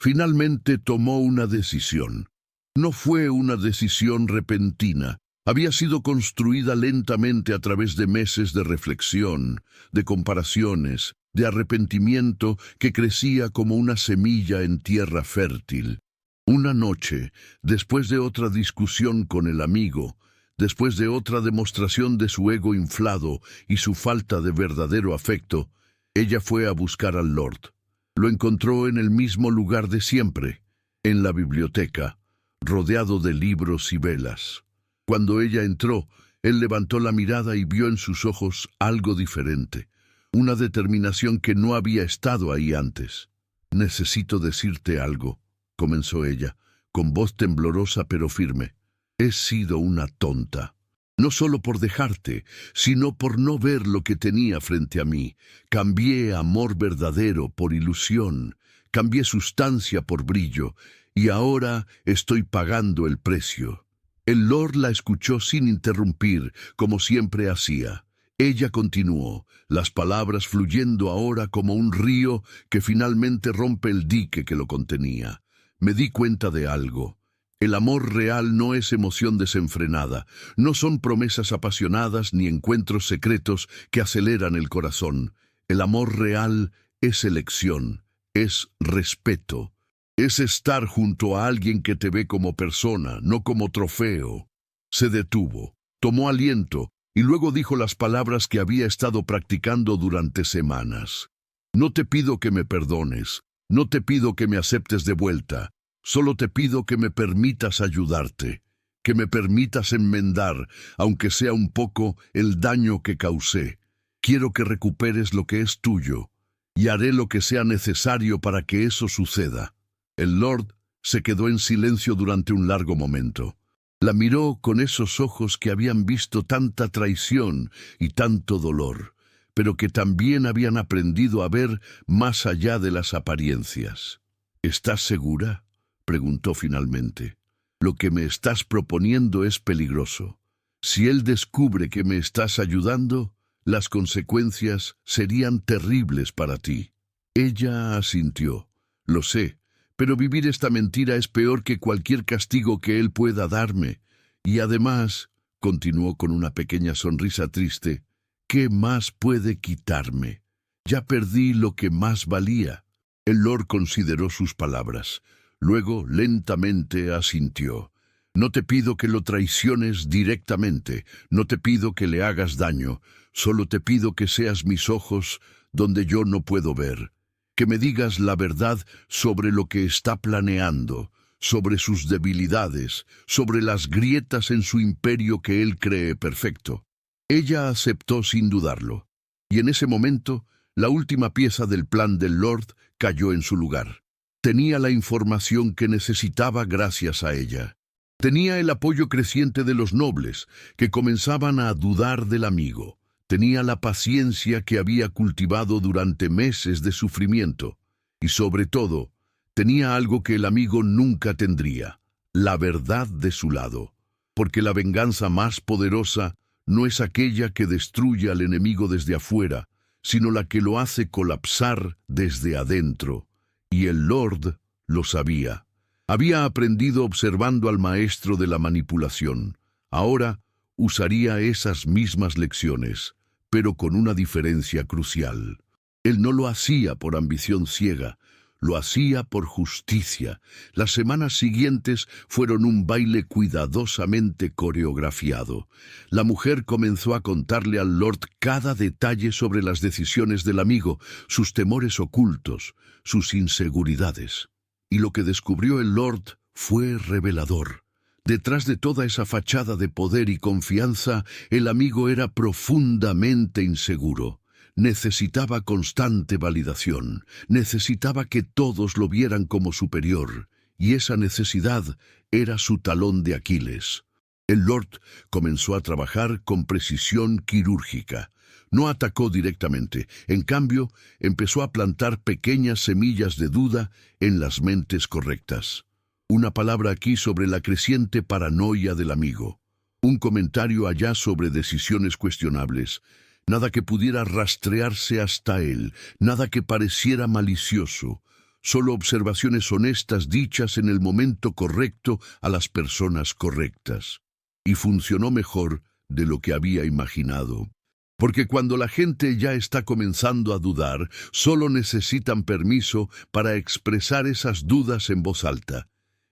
finalmente tomó una decisión. No fue una decisión repentina. Había sido construida lentamente a través de meses de reflexión, de comparaciones, de arrepentimiento que crecía como una semilla en tierra fértil. Una noche, después de otra discusión con el amigo, después de otra demostración de su ego inflado y su falta de verdadero afecto, ella fue a buscar al Lord. Lo encontró en el mismo lugar de siempre, en la biblioteca, rodeado de libros y velas. Cuando ella entró, él levantó la mirada y vio en sus ojos algo diferente, una determinación que no había estado ahí antes. «Necesito decirte algo», comenzó ella, con voz temblorosa pero firme. «He sido una tonta. No solo por dejarte, sino por no ver lo que tenía frente a mí. Cambié amor verdadero por ilusión, cambié sustancia por brillo, y ahora estoy pagando el precio». El Lord la escuchó sin interrumpir, como siempre hacía. Ella continuó, las palabras fluyendo ahora como un río que finalmente rompe el dique que lo contenía. Me di cuenta de algo. El amor real no es emoción desenfrenada, no son promesas apasionadas ni encuentros secretos que aceleran el corazón. El amor real es elección, es respeto. Es estar junto a alguien que te ve como persona, no como trofeo. Se detuvo, tomó aliento y luego dijo las palabras que había estado practicando durante semanas. No te pido que me perdones, no te pido que me aceptes de vuelta, solo te pido que me permitas ayudarte, que me permitas enmendar, aunque sea un poco, el daño que causé. Quiero que recuperes lo que es tuyo, y haré lo que sea necesario para que eso suceda. El Lord se quedó en silencio durante un largo momento. La miró con esos ojos que habían visto tanta traición y tanto dolor, pero que también habían aprendido a ver más allá de las apariencias. «¿Estás segura?», preguntó finalmente. «Lo que me estás proponiendo es peligroso. Si él descubre que me estás ayudando, las consecuencias serían terribles para ti». Ella asintió. «Lo sé. Pero vivir esta mentira es peor que cualquier castigo que él pueda darme. Y además», continuó con una pequeña sonrisa triste, «¿qué más puede quitarme? Ya perdí lo que más valía». El Lord consideró sus palabras. Luego, lentamente, asintió. «No te pido que lo traiciones directamente, no te pido que le hagas daño, solo te pido que seas mis ojos donde yo no puedo ver. Que me digas la verdad sobre lo que está planeando, sobre sus debilidades, sobre las grietas en su imperio que él cree perfecto». Ella aceptó sin dudarlo, y en ese momento, la última pieza del plan del Lord cayó en su lugar. Tenía la información que necesitaba gracias a ella. Tenía el apoyo creciente de los nobles, que comenzaban a dudar del amigo. Tenía la paciencia que había cultivado durante meses de sufrimiento. Y sobre todo, tenía algo que el amigo nunca tendría, la verdad de su lado. Porque la venganza más poderosa no es aquella que destruye al enemigo desde afuera, sino la que lo hace colapsar desde adentro. Y el Lord lo sabía. Había aprendido observando al maestro de la manipulación. Ahora usaría esas mismas lecciones, pero con una diferencia crucial. Él no lo hacía por ambición ciega, lo hacía por justicia. Las semanas siguientes fueron un baile cuidadosamente coreografiado. La mujer comenzó a contarle al Lord cada detalle sobre las decisiones del amigo, sus temores ocultos, sus inseguridades. Y lo que descubrió el Lord fue revelador. Detrás de toda esa fachada de poder y confianza, el amigo era profundamente inseguro. Necesitaba constante validación, necesitaba que todos lo vieran como superior, y esa necesidad era su talón de Aquiles. El Lord comenzó a trabajar con precisión quirúrgica. No atacó directamente, en cambio, empezó a plantar pequeñas semillas de duda en las mentes correctas. Una palabra aquí sobre la creciente paranoia del amigo. Un comentario allá sobre decisiones cuestionables. Nada que pudiera rastrearse hasta él, nada que pareciera malicioso, solo observaciones honestas dichas en el momento correcto a las personas correctas. Y funcionó mejor de lo que había imaginado. Porque cuando la gente ya está comenzando a dudar, solo necesitan permiso para expresar esas dudas en voz alta.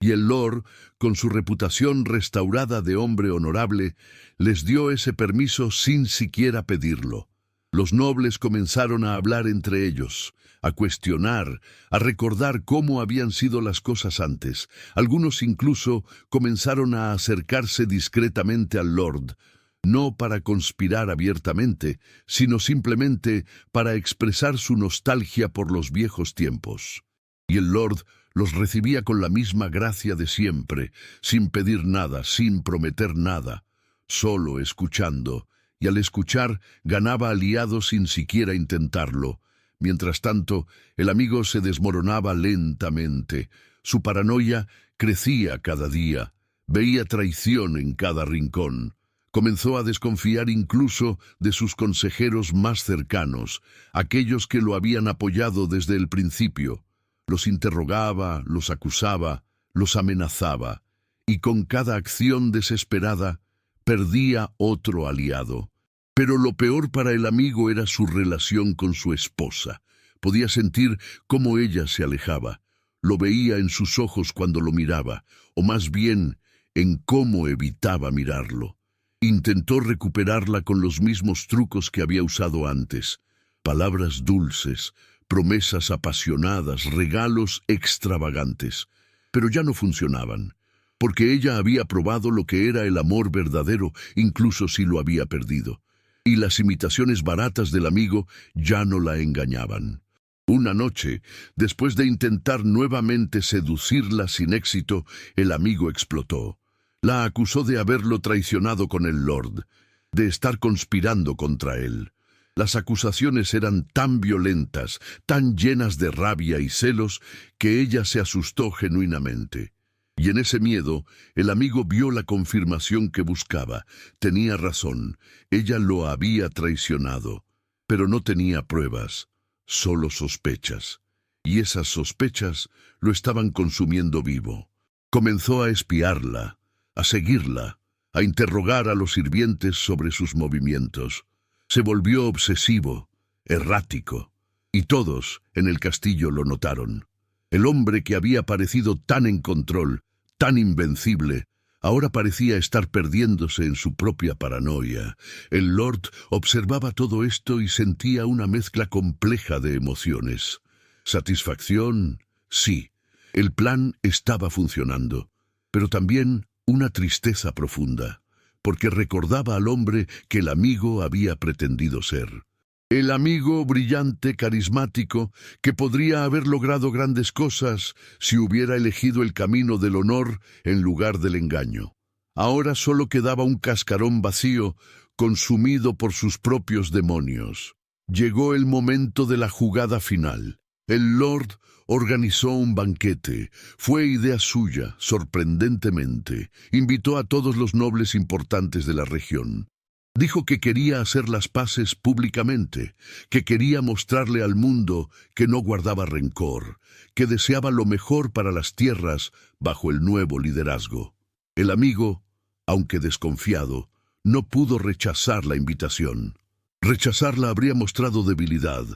Y el Lord, con su reputación restaurada de hombre honorable, les dio ese permiso sin siquiera pedirlo. Los nobles comenzaron a hablar entre ellos, a cuestionar, a recordar cómo habían sido las cosas antes. Algunos incluso comenzaron a acercarse discretamente al Lord, no para conspirar abiertamente, sino simplemente para expresar su nostalgia por los viejos tiempos. Y el Lord los recibía con la misma gracia de siempre, sin pedir nada, sin prometer nada, solo escuchando, y al escuchar ganaba aliados sin siquiera intentarlo. Mientras tanto, el amigo se desmoronaba lentamente. Su paranoia crecía cada día, veía traición en cada rincón. Comenzó a desconfiar incluso de sus consejeros más cercanos, aquellos que lo habían apoyado desde el principio. Los interrogaba, los acusaba, los amenazaba, y con cada acción desesperada perdía otro aliado. Pero lo peor para el amigo era su relación con su esposa. Podía sentir cómo ella se alejaba. Lo veía en sus ojos cuando lo miraba, o más bien en cómo evitaba mirarlo. Intentó recuperarla con los mismos trucos que había usado antes. Palabras dulces, promesas apasionadas, regalos extravagantes. Pero ya no funcionaban, porque ella había probado lo que era el amor verdadero, incluso si lo había perdido. Y las imitaciones baratas del amigo ya no la engañaban. Una noche, después de intentar nuevamente seducirla sin éxito, el amigo explotó. La acusó de haberlo traicionado con el Lord, de estar conspirando contra él. Las acusaciones eran tan violentas, tan llenas de rabia y celos, que ella se asustó genuinamente. Y en ese miedo, el amigo vio la confirmación que buscaba. Tenía razón, ella lo había traicionado, pero no tenía pruebas, solo sospechas. Y esas sospechas lo estaban consumiendo vivo. Comenzó a espiarla, a seguirla, a interrogar a los sirvientes sobre sus movimientos. Se volvió obsesivo, errático, y todos en el castillo lo notaron. El hombre que había parecido tan en control, tan invencible, ahora parecía estar perdiéndose en su propia paranoia. El Lord observaba todo esto y sentía una mezcla compleja de emociones. Satisfacción, sí, el plan estaba funcionando, pero también una tristeza profunda, porque recordaba al hombre que el amigo había pretendido ser. El amigo brillante, carismático, que podría haber logrado grandes cosas si hubiera elegido el camino del honor en lugar del engaño. Ahora solo quedaba un cascarón vacío, consumido por sus propios demonios. Llegó el momento de la jugada final. El Lord organizó un banquete. Fue idea suya, sorprendentemente. Invitó a todos los nobles importantes de la región. Dijo que quería hacer las paces públicamente, que quería mostrarle al mundo que no guardaba rencor, que deseaba lo mejor para las tierras bajo el nuevo liderazgo. El amigo, aunque desconfiado, no pudo rechazar la invitación. Rechazarla habría mostrado debilidad,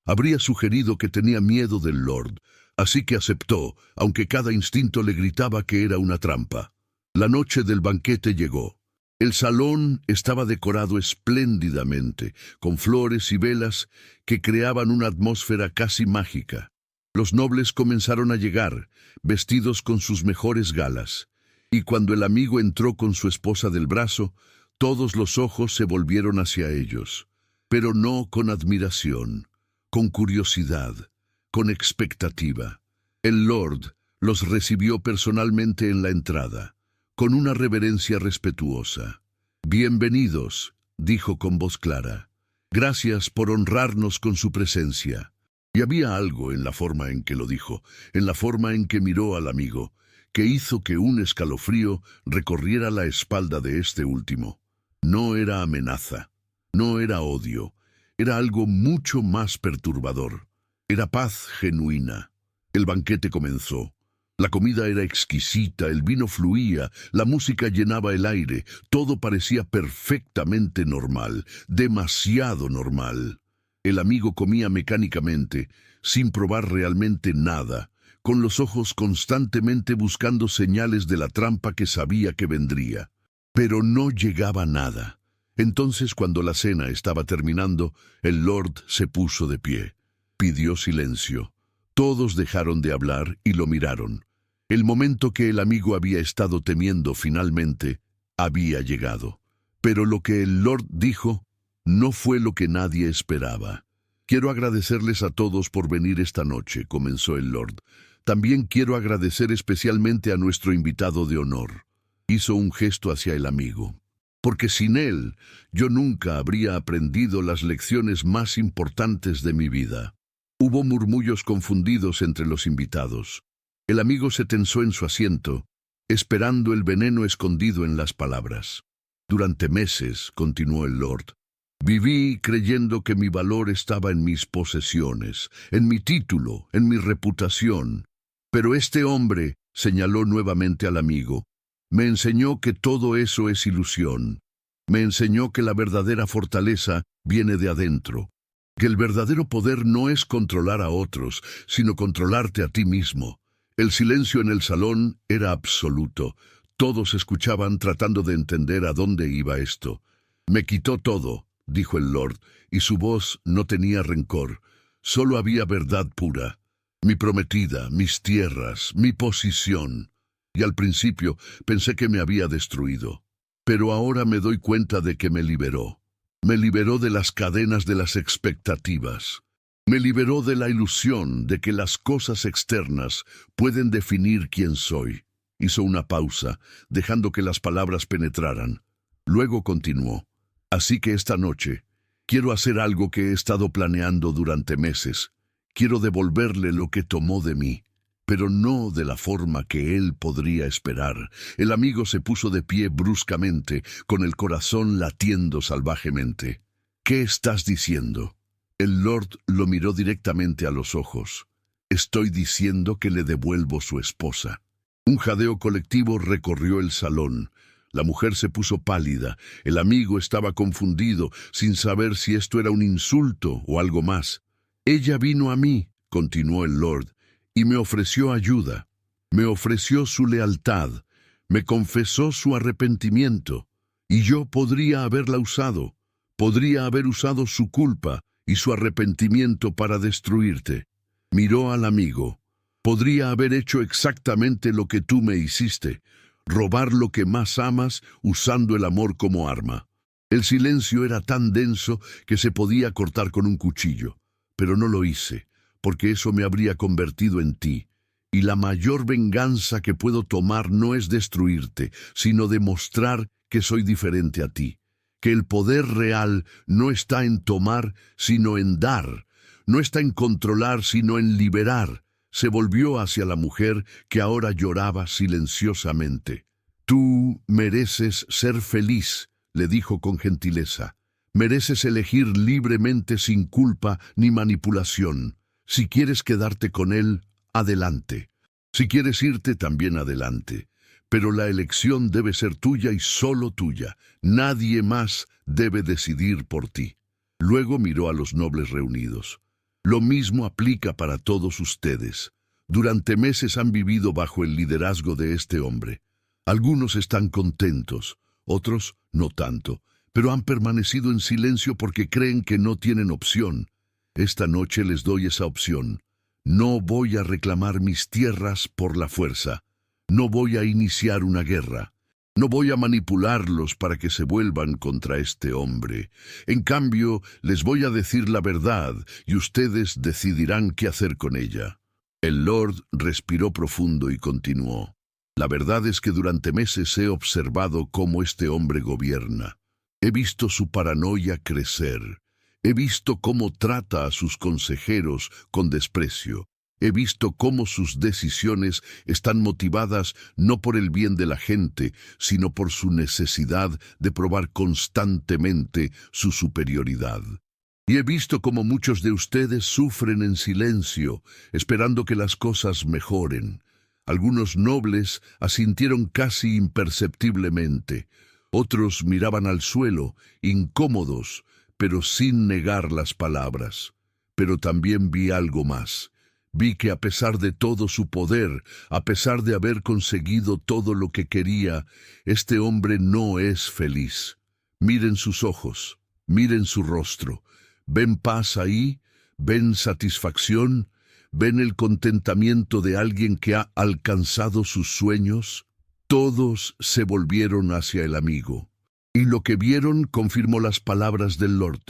Habría sugerido que tenía miedo del Lord, así que aceptó, aunque cada instinto le gritaba que era una trampa. La noche del banquete llegó. El salón estaba decorado espléndidamente, con flores y velas que creaban una atmósfera casi mágica. Los nobles comenzaron a llegar, vestidos con sus mejores galas, y cuando el amigo entró con su esposa del brazo, todos los ojos se volvieron hacia ellos, pero no con admiración, con curiosidad, con expectativa. El Lord los recibió personalmente en la entrada, con una reverencia respetuosa. «Bienvenidos», dijo con voz clara. «Gracias por honrarnos con su presencia». Y había algo en la forma en que lo dijo, en la forma en que miró al amigo, que hizo que un escalofrío recorriera la espalda de este último. No era amenaza, no era odio, era algo mucho más perturbador. Era paz genuina. El banquete comenzó. La comida era exquisita, el vino fluía, la música llenaba el aire, todo parecía perfectamente normal, demasiado normal. El amigo comía mecánicamente, sin probar realmente nada, con los ojos constantemente buscando señales de la trampa que sabía que vendría. Pero no llegaba nada. Entonces, cuando la cena estaba terminando, el Lord se puso de pie. Pidió silencio. Todos dejaron de hablar y lo miraron. El momento que el amigo había estado temiendo finalmente había llegado. Pero lo que el Lord dijo no fue lo que nadie esperaba. «Quiero agradecerles a todos por venir esta noche», comenzó el Lord. «También quiero agradecer especialmente a nuestro invitado de honor». Hizo un gesto hacia el amigo. «Porque sin él, yo nunca habría aprendido las lecciones más importantes de mi vida». Hubo murmullos confundidos entre los invitados. El amigo se tensó en su asiento, esperando el veneno escondido en las palabras. «Durante meses», continuó el Lord, «viví creyendo que mi valor estaba en mis posesiones, en mi título, en mi reputación. Pero este hombre», señaló nuevamente al amigo, «me enseñó que todo eso es ilusión. Me enseñó que la verdadera fortaleza viene de adentro. Que el verdadero poder no es controlar a otros, sino controlarte a ti mismo». El silencio en el salón era absoluto. Todos escuchaban tratando de entender a dónde iba esto. «Me quitó todo», dijo el Lord, y su voz no tenía rencor. Solo había verdad pura. «Mi prometida, mis tierras, mi posición. Y al principio pensé que me había destruido. Pero ahora me doy cuenta de que me liberó. Me liberó de las cadenas de las expectativas. Me liberó de la ilusión de que las cosas externas pueden definir quién soy». Hizo una pausa, dejando que las palabras penetraran. Luego continuó. «Así que esta noche quiero hacer algo que he estado planeando durante meses. Quiero devolverle lo que tomó de mí, pero no de la forma que él podría esperar». El amigo se puso de pie bruscamente, con el corazón latiendo salvajemente. «¿Qué estás diciendo?» El Lord lo miró directamente a los ojos. «Estoy diciendo que le devuelvo su esposa». Un jadeo colectivo recorrió el salón. La mujer se puso pálida. El amigo estaba confundido, sin saber si esto era un insulto o algo más. «Ella vino a mí», continuó el Lord, «y me ofreció ayuda. Me ofreció su lealtad. Me confesó su arrepentimiento. Y yo podría haberla usado. Podría haber usado su culpa y su arrepentimiento para destruirte». Miró al amigo. «Podría haber hecho exactamente lo que tú me hiciste, robar lo que más amas usando el amor como arma». El silencio era tan denso que se podía cortar con un cuchillo. «Pero no lo hice, porque eso me habría convertido en ti. Y la mayor venganza que puedo tomar no es destruirte, sino demostrar que soy diferente a ti. Que el poder real no está en tomar, sino en dar. No está en controlar, sino en liberar». Se volvió hacia la mujer, que ahora lloraba silenciosamente. «Tú mereces ser feliz», le dijo con gentileza. «Mereces elegir libremente sin culpa ni manipulación. Si quieres quedarte con él, adelante. Si quieres irte, también adelante. Pero la elección debe ser tuya y solo tuya. Nadie más debe decidir por ti». Luego miró a los nobles reunidos. Lo mismo aplica para todos ustedes. Durante meses han vivido bajo el liderazgo de este hombre. Algunos están contentos, otros no tanto, pero han permanecido en silencio porque creen que no tienen opción. Esta noche les doy esa opción. No voy a reclamar mis tierras por la fuerza. No voy a iniciar una guerra. No voy a manipularlos para que se vuelvan contra este hombre. En cambio, les voy a decir la verdad y ustedes decidirán qué hacer con ella. El Lord respiró profundo y continuó. La verdad es que durante meses he observado cómo este hombre gobierna. He visto su paranoia crecer. He visto cómo trata a sus consejeros con desprecio. He visto cómo sus decisiones están motivadas no por el bien de la gente, sino por su necesidad de probar constantemente su superioridad. Y he visto cómo muchos de ustedes sufren en silencio, esperando que las cosas mejoren. Algunos nobles asintieron casi imperceptiblemente. Otros miraban al suelo, incómodos, pero sin negar las palabras. Pero también vi algo más. Vi que a pesar de todo su poder, a pesar de haber conseguido todo lo que quería, este hombre no es feliz. Miren sus ojos, miren su rostro. ¿Ven paz ahí? ¿Ven satisfacción? ¿Ven el contentamiento de alguien que ha alcanzado sus sueños? Todos se volvieron hacia el amigo. Y lo que vieron confirmó las palabras del Lord.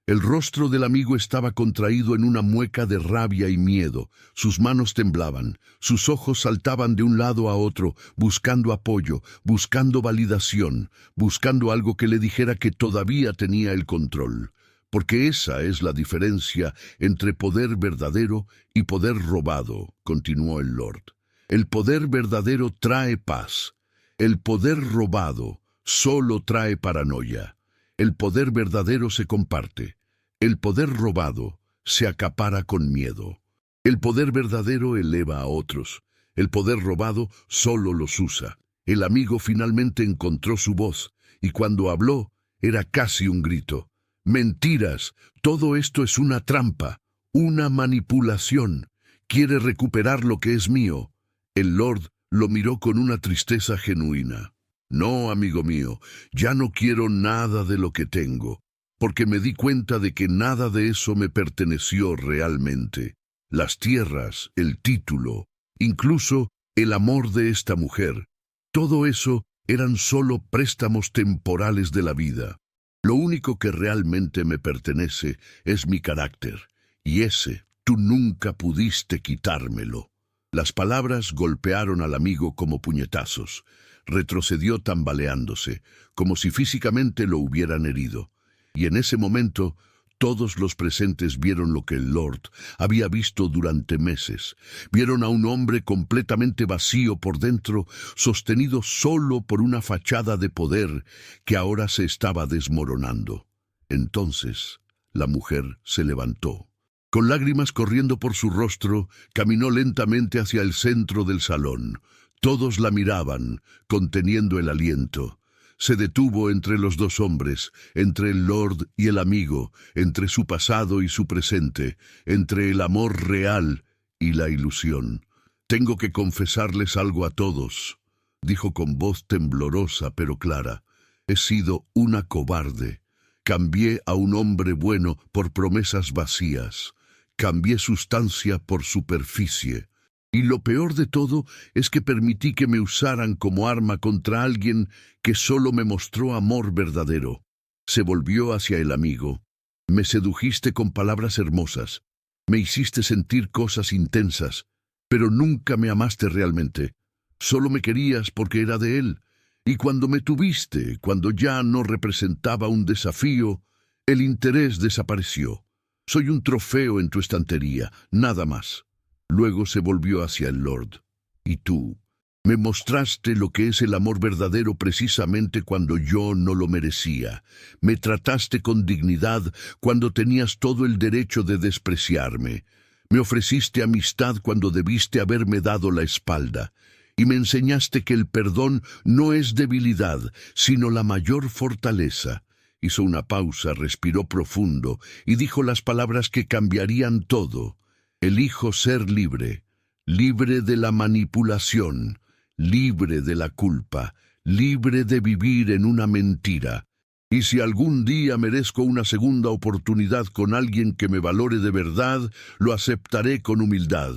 El rostro del amigo estaba contraído en una mueca de rabia y miedo. Sus manos temblaban, sus ojos saltaban de un lado a otro, buscando apoyo, buscando validación, buscando algo que le dijera que todavía tenía el control. Porque esa es la diferencia entre poder verdadero y poder robado, continuó el Lord. El poder verdadero trae paz. El poder robado solo trae paranoia. El poder verdadero se comparte. El poder robado se acapara con miedo. El poder verdadero eleva a otros. El poder robado solo los usa. El amigo finalmente encontró su voz, y cuando habló, era casi un grito. Mentiras, todo esto es una trampa, una manipulación. Quiere recuperar lo que es mío. El Lord lo miró con una tristeza genuina. No, amigo mío, ya no quiero nada de lo que tengo, porque me di cuenta de que nada de eso me perteneció realmente. Las tierras, el título, incluso el amor de esta mujer, todo eso eran solo préstamos temporales de la vida. Lo único que realmente me pertenece es mi carácter, y ese tú nunca pudiste quitármelo. Las palabras golpearon al amigo como puñetazos. Retrocedió tambaleándose, como si físicamente lo hubieran herido. Y en ese momento, todos los presentes vieron lo que el Lord había visto durante meses. Vieron a un hombre completamente vacío por dentro, sostenido solo por una fachada de poder que ahora se estaba desmoronando. Entonces, la mujer se levantó. Con lágrimas corriendo por su rostro, caminó lentamente hacia el centro del salón. Todos la miraban, conteniendo el aliento. Se detuvo entre los dos hombres, entre el Lord y el amigo, entre su pasado y su presente, entre el amor real y la ilusión. «Tengo que confesarles algo a todos», dijo con voz temblorosa pero clara. «He sido una cobarde. Cambié a un hombre bueno por promesas vacías. Cambié sustancia por superficie. Y lo peor de todo es que permití que me usaran como arma contra alguien que solo me mostró amor verdadero». Se volvió hacia el amigo. «Me sedujiste con palabras hermosas. Me hiciste sentir cosas intensas, pero nunca me amaste realmente. Solo me querías porque era de él. Y cuando me tuviste, cuando ya no representaba un desafío, el interés desapareció. Soy un trofeo en tu estantería, nada más». Luego se volvió hacia el Lord. «Y tú, me mostraste lo que es el amor verdadero precisamente cuando yo no lo merecía. Me trataste con dignidad cuando tenías todo el derecho de despreciarme. Me ofreciste amistad cuando debiste haberme dado la espalda. Y me enseñaste que el perdón no es debilidad, sino la mayor fortaleza. Hizo una pausa, respiró profundo y dijo las palabras que cambiarían todo. Elijo ser libre, libre de la manipulación, libre de la culpa, libre de vivir en una mentira. Y si algún día merezco una segunda oportunidad con alguien que me valore de verdad, lo aceptaré con humildad.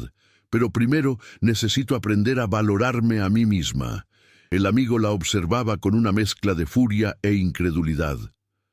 Pero primero necesito aprender a valorarme a mí misma. El amigo la observaba con una mezcla de furia e incredulidad.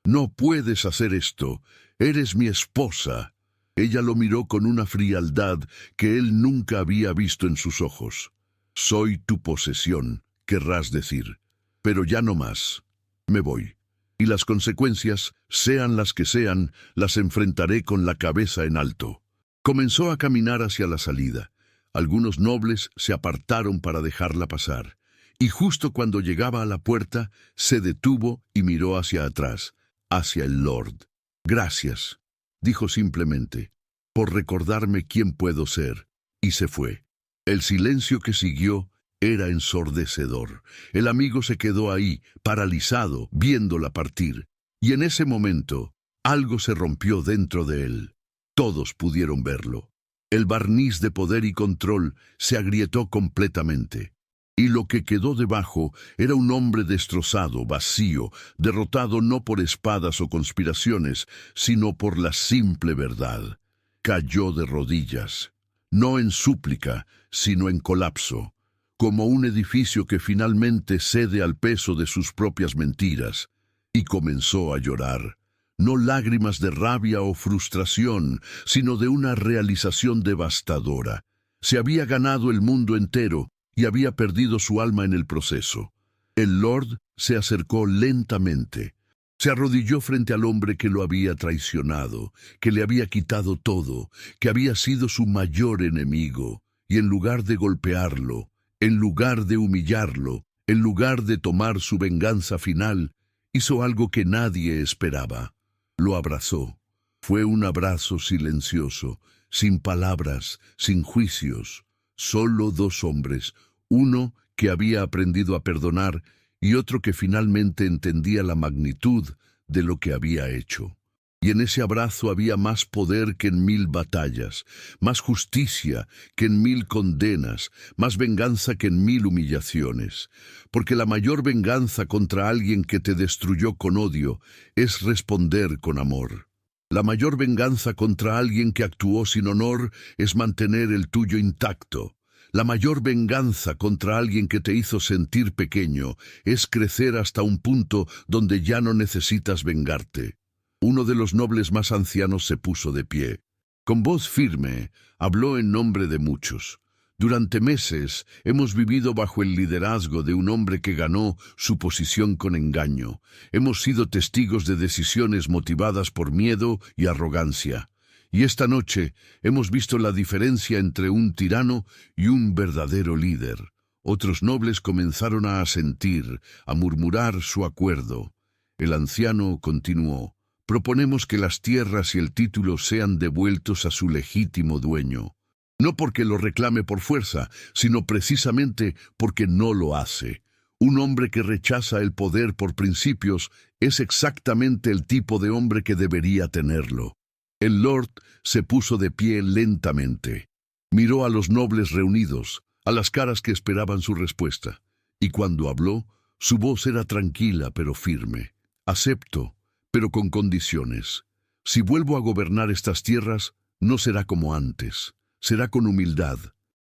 «No puedes hacer esto. Eres mi esposa». Ella lo miró con una frialdad que él nunca había visto en sus ojos. «Soy tu posesión», querrás decir. «Pero ya no más. Me voy. Y las consecuencias, sean las que sean, las enfrentaré con la cabeza en alto». Comenzó a caminar hacia la salida. Algunos nobles se apartaron para dejarla pasar. Y justo cuando llegaba a la puerta, se detuvo y miró hacia atrás, hacia el Lord. «Gracias», dijo simplemente, «por recordarme quién puedo ser», y se fue. El silencio que siguió era ensordecedor. El amigo se quedó ahí, paralizado, viéndola partir. Y en ese momento, algo se rompió dentro de él. Todos pudieron verlo. El barniz de poder y control se agrietó completamente. Y lo que quedó debajo era un hombre destrozado, vacío, derrotado no por espadas o conspiraciones, sino por la simple verdad. Cayó de rodillas, no en súplica, sino en colapso, como un edificio que finalmente cede al peso de sus propias mentiras, y comenzó a llorar. No lágrimas de rabia o frustración, sino de una realización devastadora. Se había ganado el mundo entero, y había perdido su alma en el proceso. El Lord se acercó lentamente. Se arrodilló frente al hombre que lo había traicionado, que le había quitado todo, que había sido su mayor enemigo, y en lugar de golpearlo, en lugar de humillarlo, en lugar de tomar su venganza final, hizo algo que nadie esperaba. Lo abrazó. Fue un abrazo silencioso, sin palabras, sin juicios. Solo dos hombres, uno que había aprendido a perdonar y otro que finalmente entendía la magnitud de lo que había hecho. Y en ese abrazo había más poder que en 1000 batallas, más justicia que en 1000 condenas, más venganza que en 1000 humillaciones. Porque la mayor venganza contra alguien que te destruyó con odio es responder con amor. La mayor venganza contra alguien que actuó sin honor es mantener el tuyo intacto. La mayor venganza contra alguien que te hizo sentir pequeño es crecer hasta un punto donde ya no necesitas vengarte. Uno de los nobles más ancianos se puso de pie. Con voz firme, habló en nombre de muchos. Durante meses hemos vivido bajo el liderazgo de un hombre que ganó su posición con engaño. Hemos sido testigos de decisiones motivadas por miedo y arrogancia. Y esta noche hemos visto la diferencia entre un tirano y un verdadero líder. Otros nobles comenzaron a asentir, a murmurar su acuerdo. El anciano continuó: «Proponemos que las tierras y el título sean devueltos a su legítimo dueño. No porque lo reclame por fuerza, sino precisamente porque no lo hace. Un hombre que rechaza el poder por principios es exactamente el tipo de hombre que debería tenerlo». El Lord se puso de pie lentamente. Miró a los nobles reunidos, a las caras que esperaban su respuesta. Y cuando habló, su voz era tranquila pero firme. «Acepto, pero con condiciones. Si vuelvo a gobernar estas tierras, no será como antes. Será con humildad.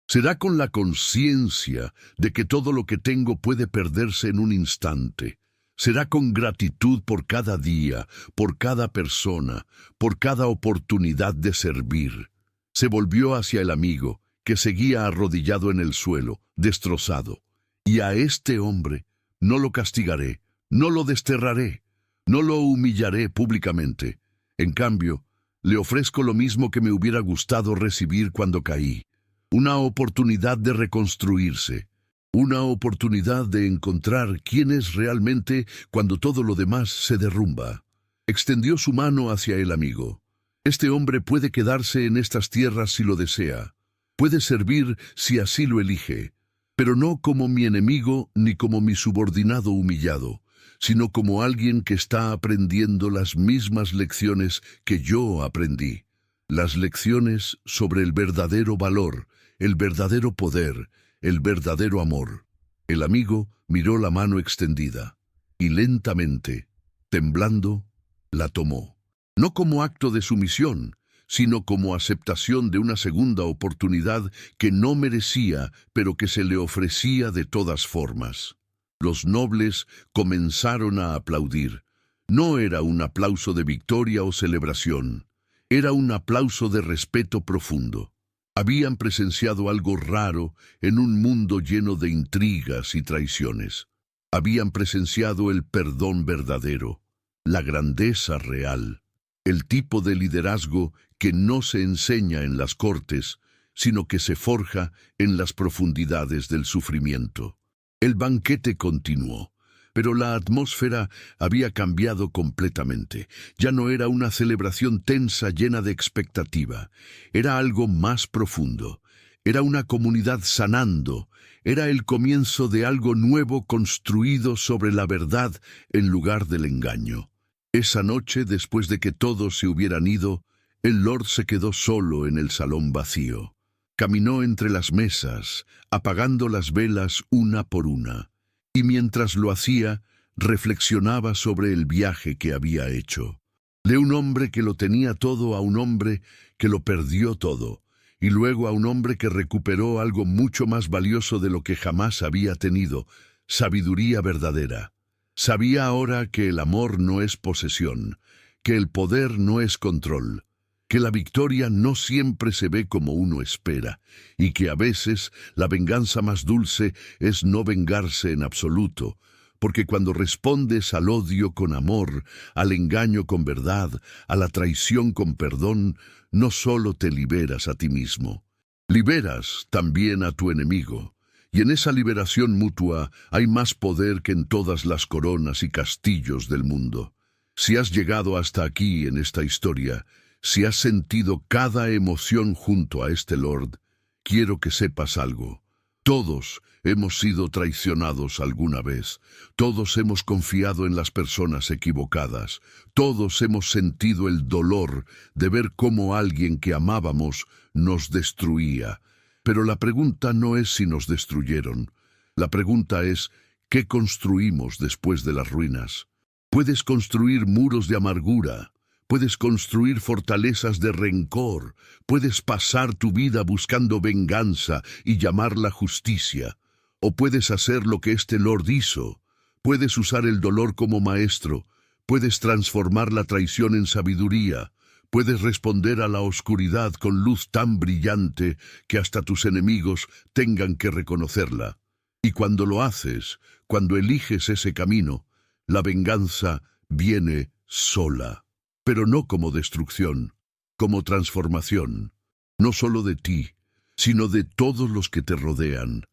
Será con la conciencia de que todo lo que tengo puede perderse en un instante. Será con gratitud por cada día, por cada persona, por cada oportunidad de servir». Se volvió hacia el amigo, que seguía arrodillado en el suelo, destrozado. «Y a este hombre no lo castigaré, no lo desterraré, no lo humillaré públicamente. En cambio, le ofrezco lo mismo que me hubiera gustado recibir cuando caí. Una oportunidad de reconstruirse. Una oportunidad de encontrar quién es realmente cuando todo lo demás se derrumba». Extendió su mano hacia el amigo. «Este hombre puede quedarse en estas tierras si lo desea. Puede servir si así lo elige, pero no como mi enemigo ni como mi subordinado humillado, sino como alguien que está aprendiendo las mismas lecciones que yo aprendí. Las lecciones sobre el verdadero valor, el verdadero poder, el verdadero amor. El amigo miró la mano extendida y lentamente, temblando, la tomó. No como acto de sumisión, sino como aceptación de una segunda oportunidad que no merecía, pero que se le ofrecía de todas formas. Los nobles comenzaron a aplaudir. No era un aplauso de victoria o celebración, era un aplauso de respeto profundo. Habían presenciado algo raro en un mundo lleno de intrigas y traiciones. Habían presenciado el perdón verdadero, la grandeza real, el tipo de liderazgo que no se enseña en las cortes, sino que se forja en las profundidades del sufrimiento. El banquete continuó, pero la atmósfera había cambiado completamente. Ya no era una celebración tensa llena de expectativa, era algo más profundo. Era una comunidad sanando, era el comienzo de algo nuevo construido sobre la verdad en lugar del engaño. Esa noche, después de que todos se hubieran ido, el Lord se quedó solo en el salón vacío. Caminó entre las mesas, apagando las velas una por una, y mientras lo hacía, reflexionaba sobre el viaje que había hecho. De un hombre que lo tenía todo a un hombre que lo perdió todo, y luego a un hombre que recuperó algo mucho más valioso de lo que jamás había tenido, sabiduría verdadera. Sabía ahora que el amor no es posesión, que el poder no es control, que la victoria no siempre se ve como uno espera, y que a veces la venganza más dulce es no vengarse en absoluto, porque cuando respondes al odio con amor, al engaño con verdad, a la traición con perdón, no solo te liberas a ti mismo, liberas también a tu enemigo. Y en esa liberación mutua hay más poder que en todas las coronas y castillos del mundo. Si has llegado hasta aquí en esta historia, si has sentido cada emoción junto a este Lord, quiero que sepas algo. Todos hemos sido traicionados alguna vez. Todos hemos confiado en las personas equivocadas. Todos hemos sentido el dolor de ver cómo alguien que amábamos nos destruía. Pero la pregunta no es si nos destruyeron. La pregunta es, ¿qué construimos después de las ruinas? Puedes construir muros de amargura. Puedes construir fortalezas de rencor, puedes pasar tu vida buscando venganza y llamarla justicia, o puedes hacer lo que este Lord hizo, puedes usar el dolor como maestro, puedes transformar la traición en sabiduría, puedes responder a la oscuridad con luz tan brillante que hasta tus enemigos tengan que reconocerla. Y cuando lo haces, cuando eliges ese camino, la venganza viene sola. Pero no como destrucción, como transformación, no solo de ti, sino de todos los que te rodean.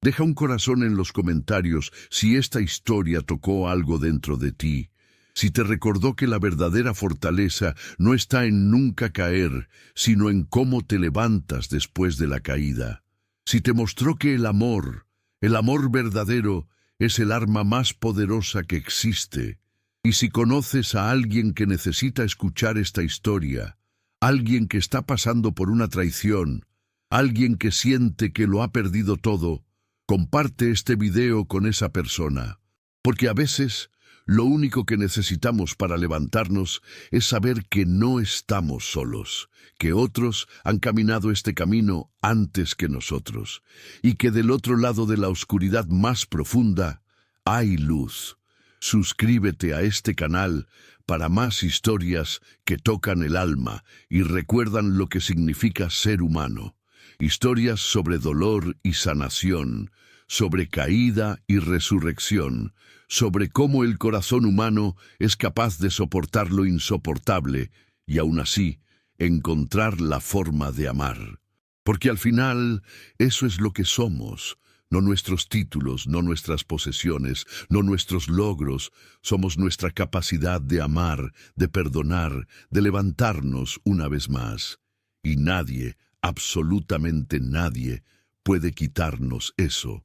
Deja un corazón en los comentarios si esta historia tocó algo dentro de ti, si te recordó que la verdadera fortaleza no está en nunca caer, sino en cómo te levantas después de la caída. Si te mostró que el amor verdadero, es el arma más poderosa que existe. Y si conoces a alguien que necesita escuchar esta historia, alguien que está pasando por una traición, alguien que siente que lo ha perdido todo, comparte este video con esa persona. Porque a veces, lo único que necesitamos para levantarnos es saber que no estamos solos, que otros han caminado este camino antes que nosotros, y que del otro lado de la oscuridad más profunda hay luz. Suscríbete a este canal para más historias que tocan el alma y recuerdan lo que significa ser humano. Historias sobre dolor y sanación, sobre caída y resurrección, sobre cómo el corazón humano es capaz de soportar lo insoportable y aún así encontrar la forma de amar. Porque al final eso es lo que somos. No nuestros títulos, no nuestras posesiones, no nuestros logros, somos nuestra capacidad de amar, de perdonar, de levantarnos una vez más. Y nadie, absolutamente nadie, puede quitarnos eso.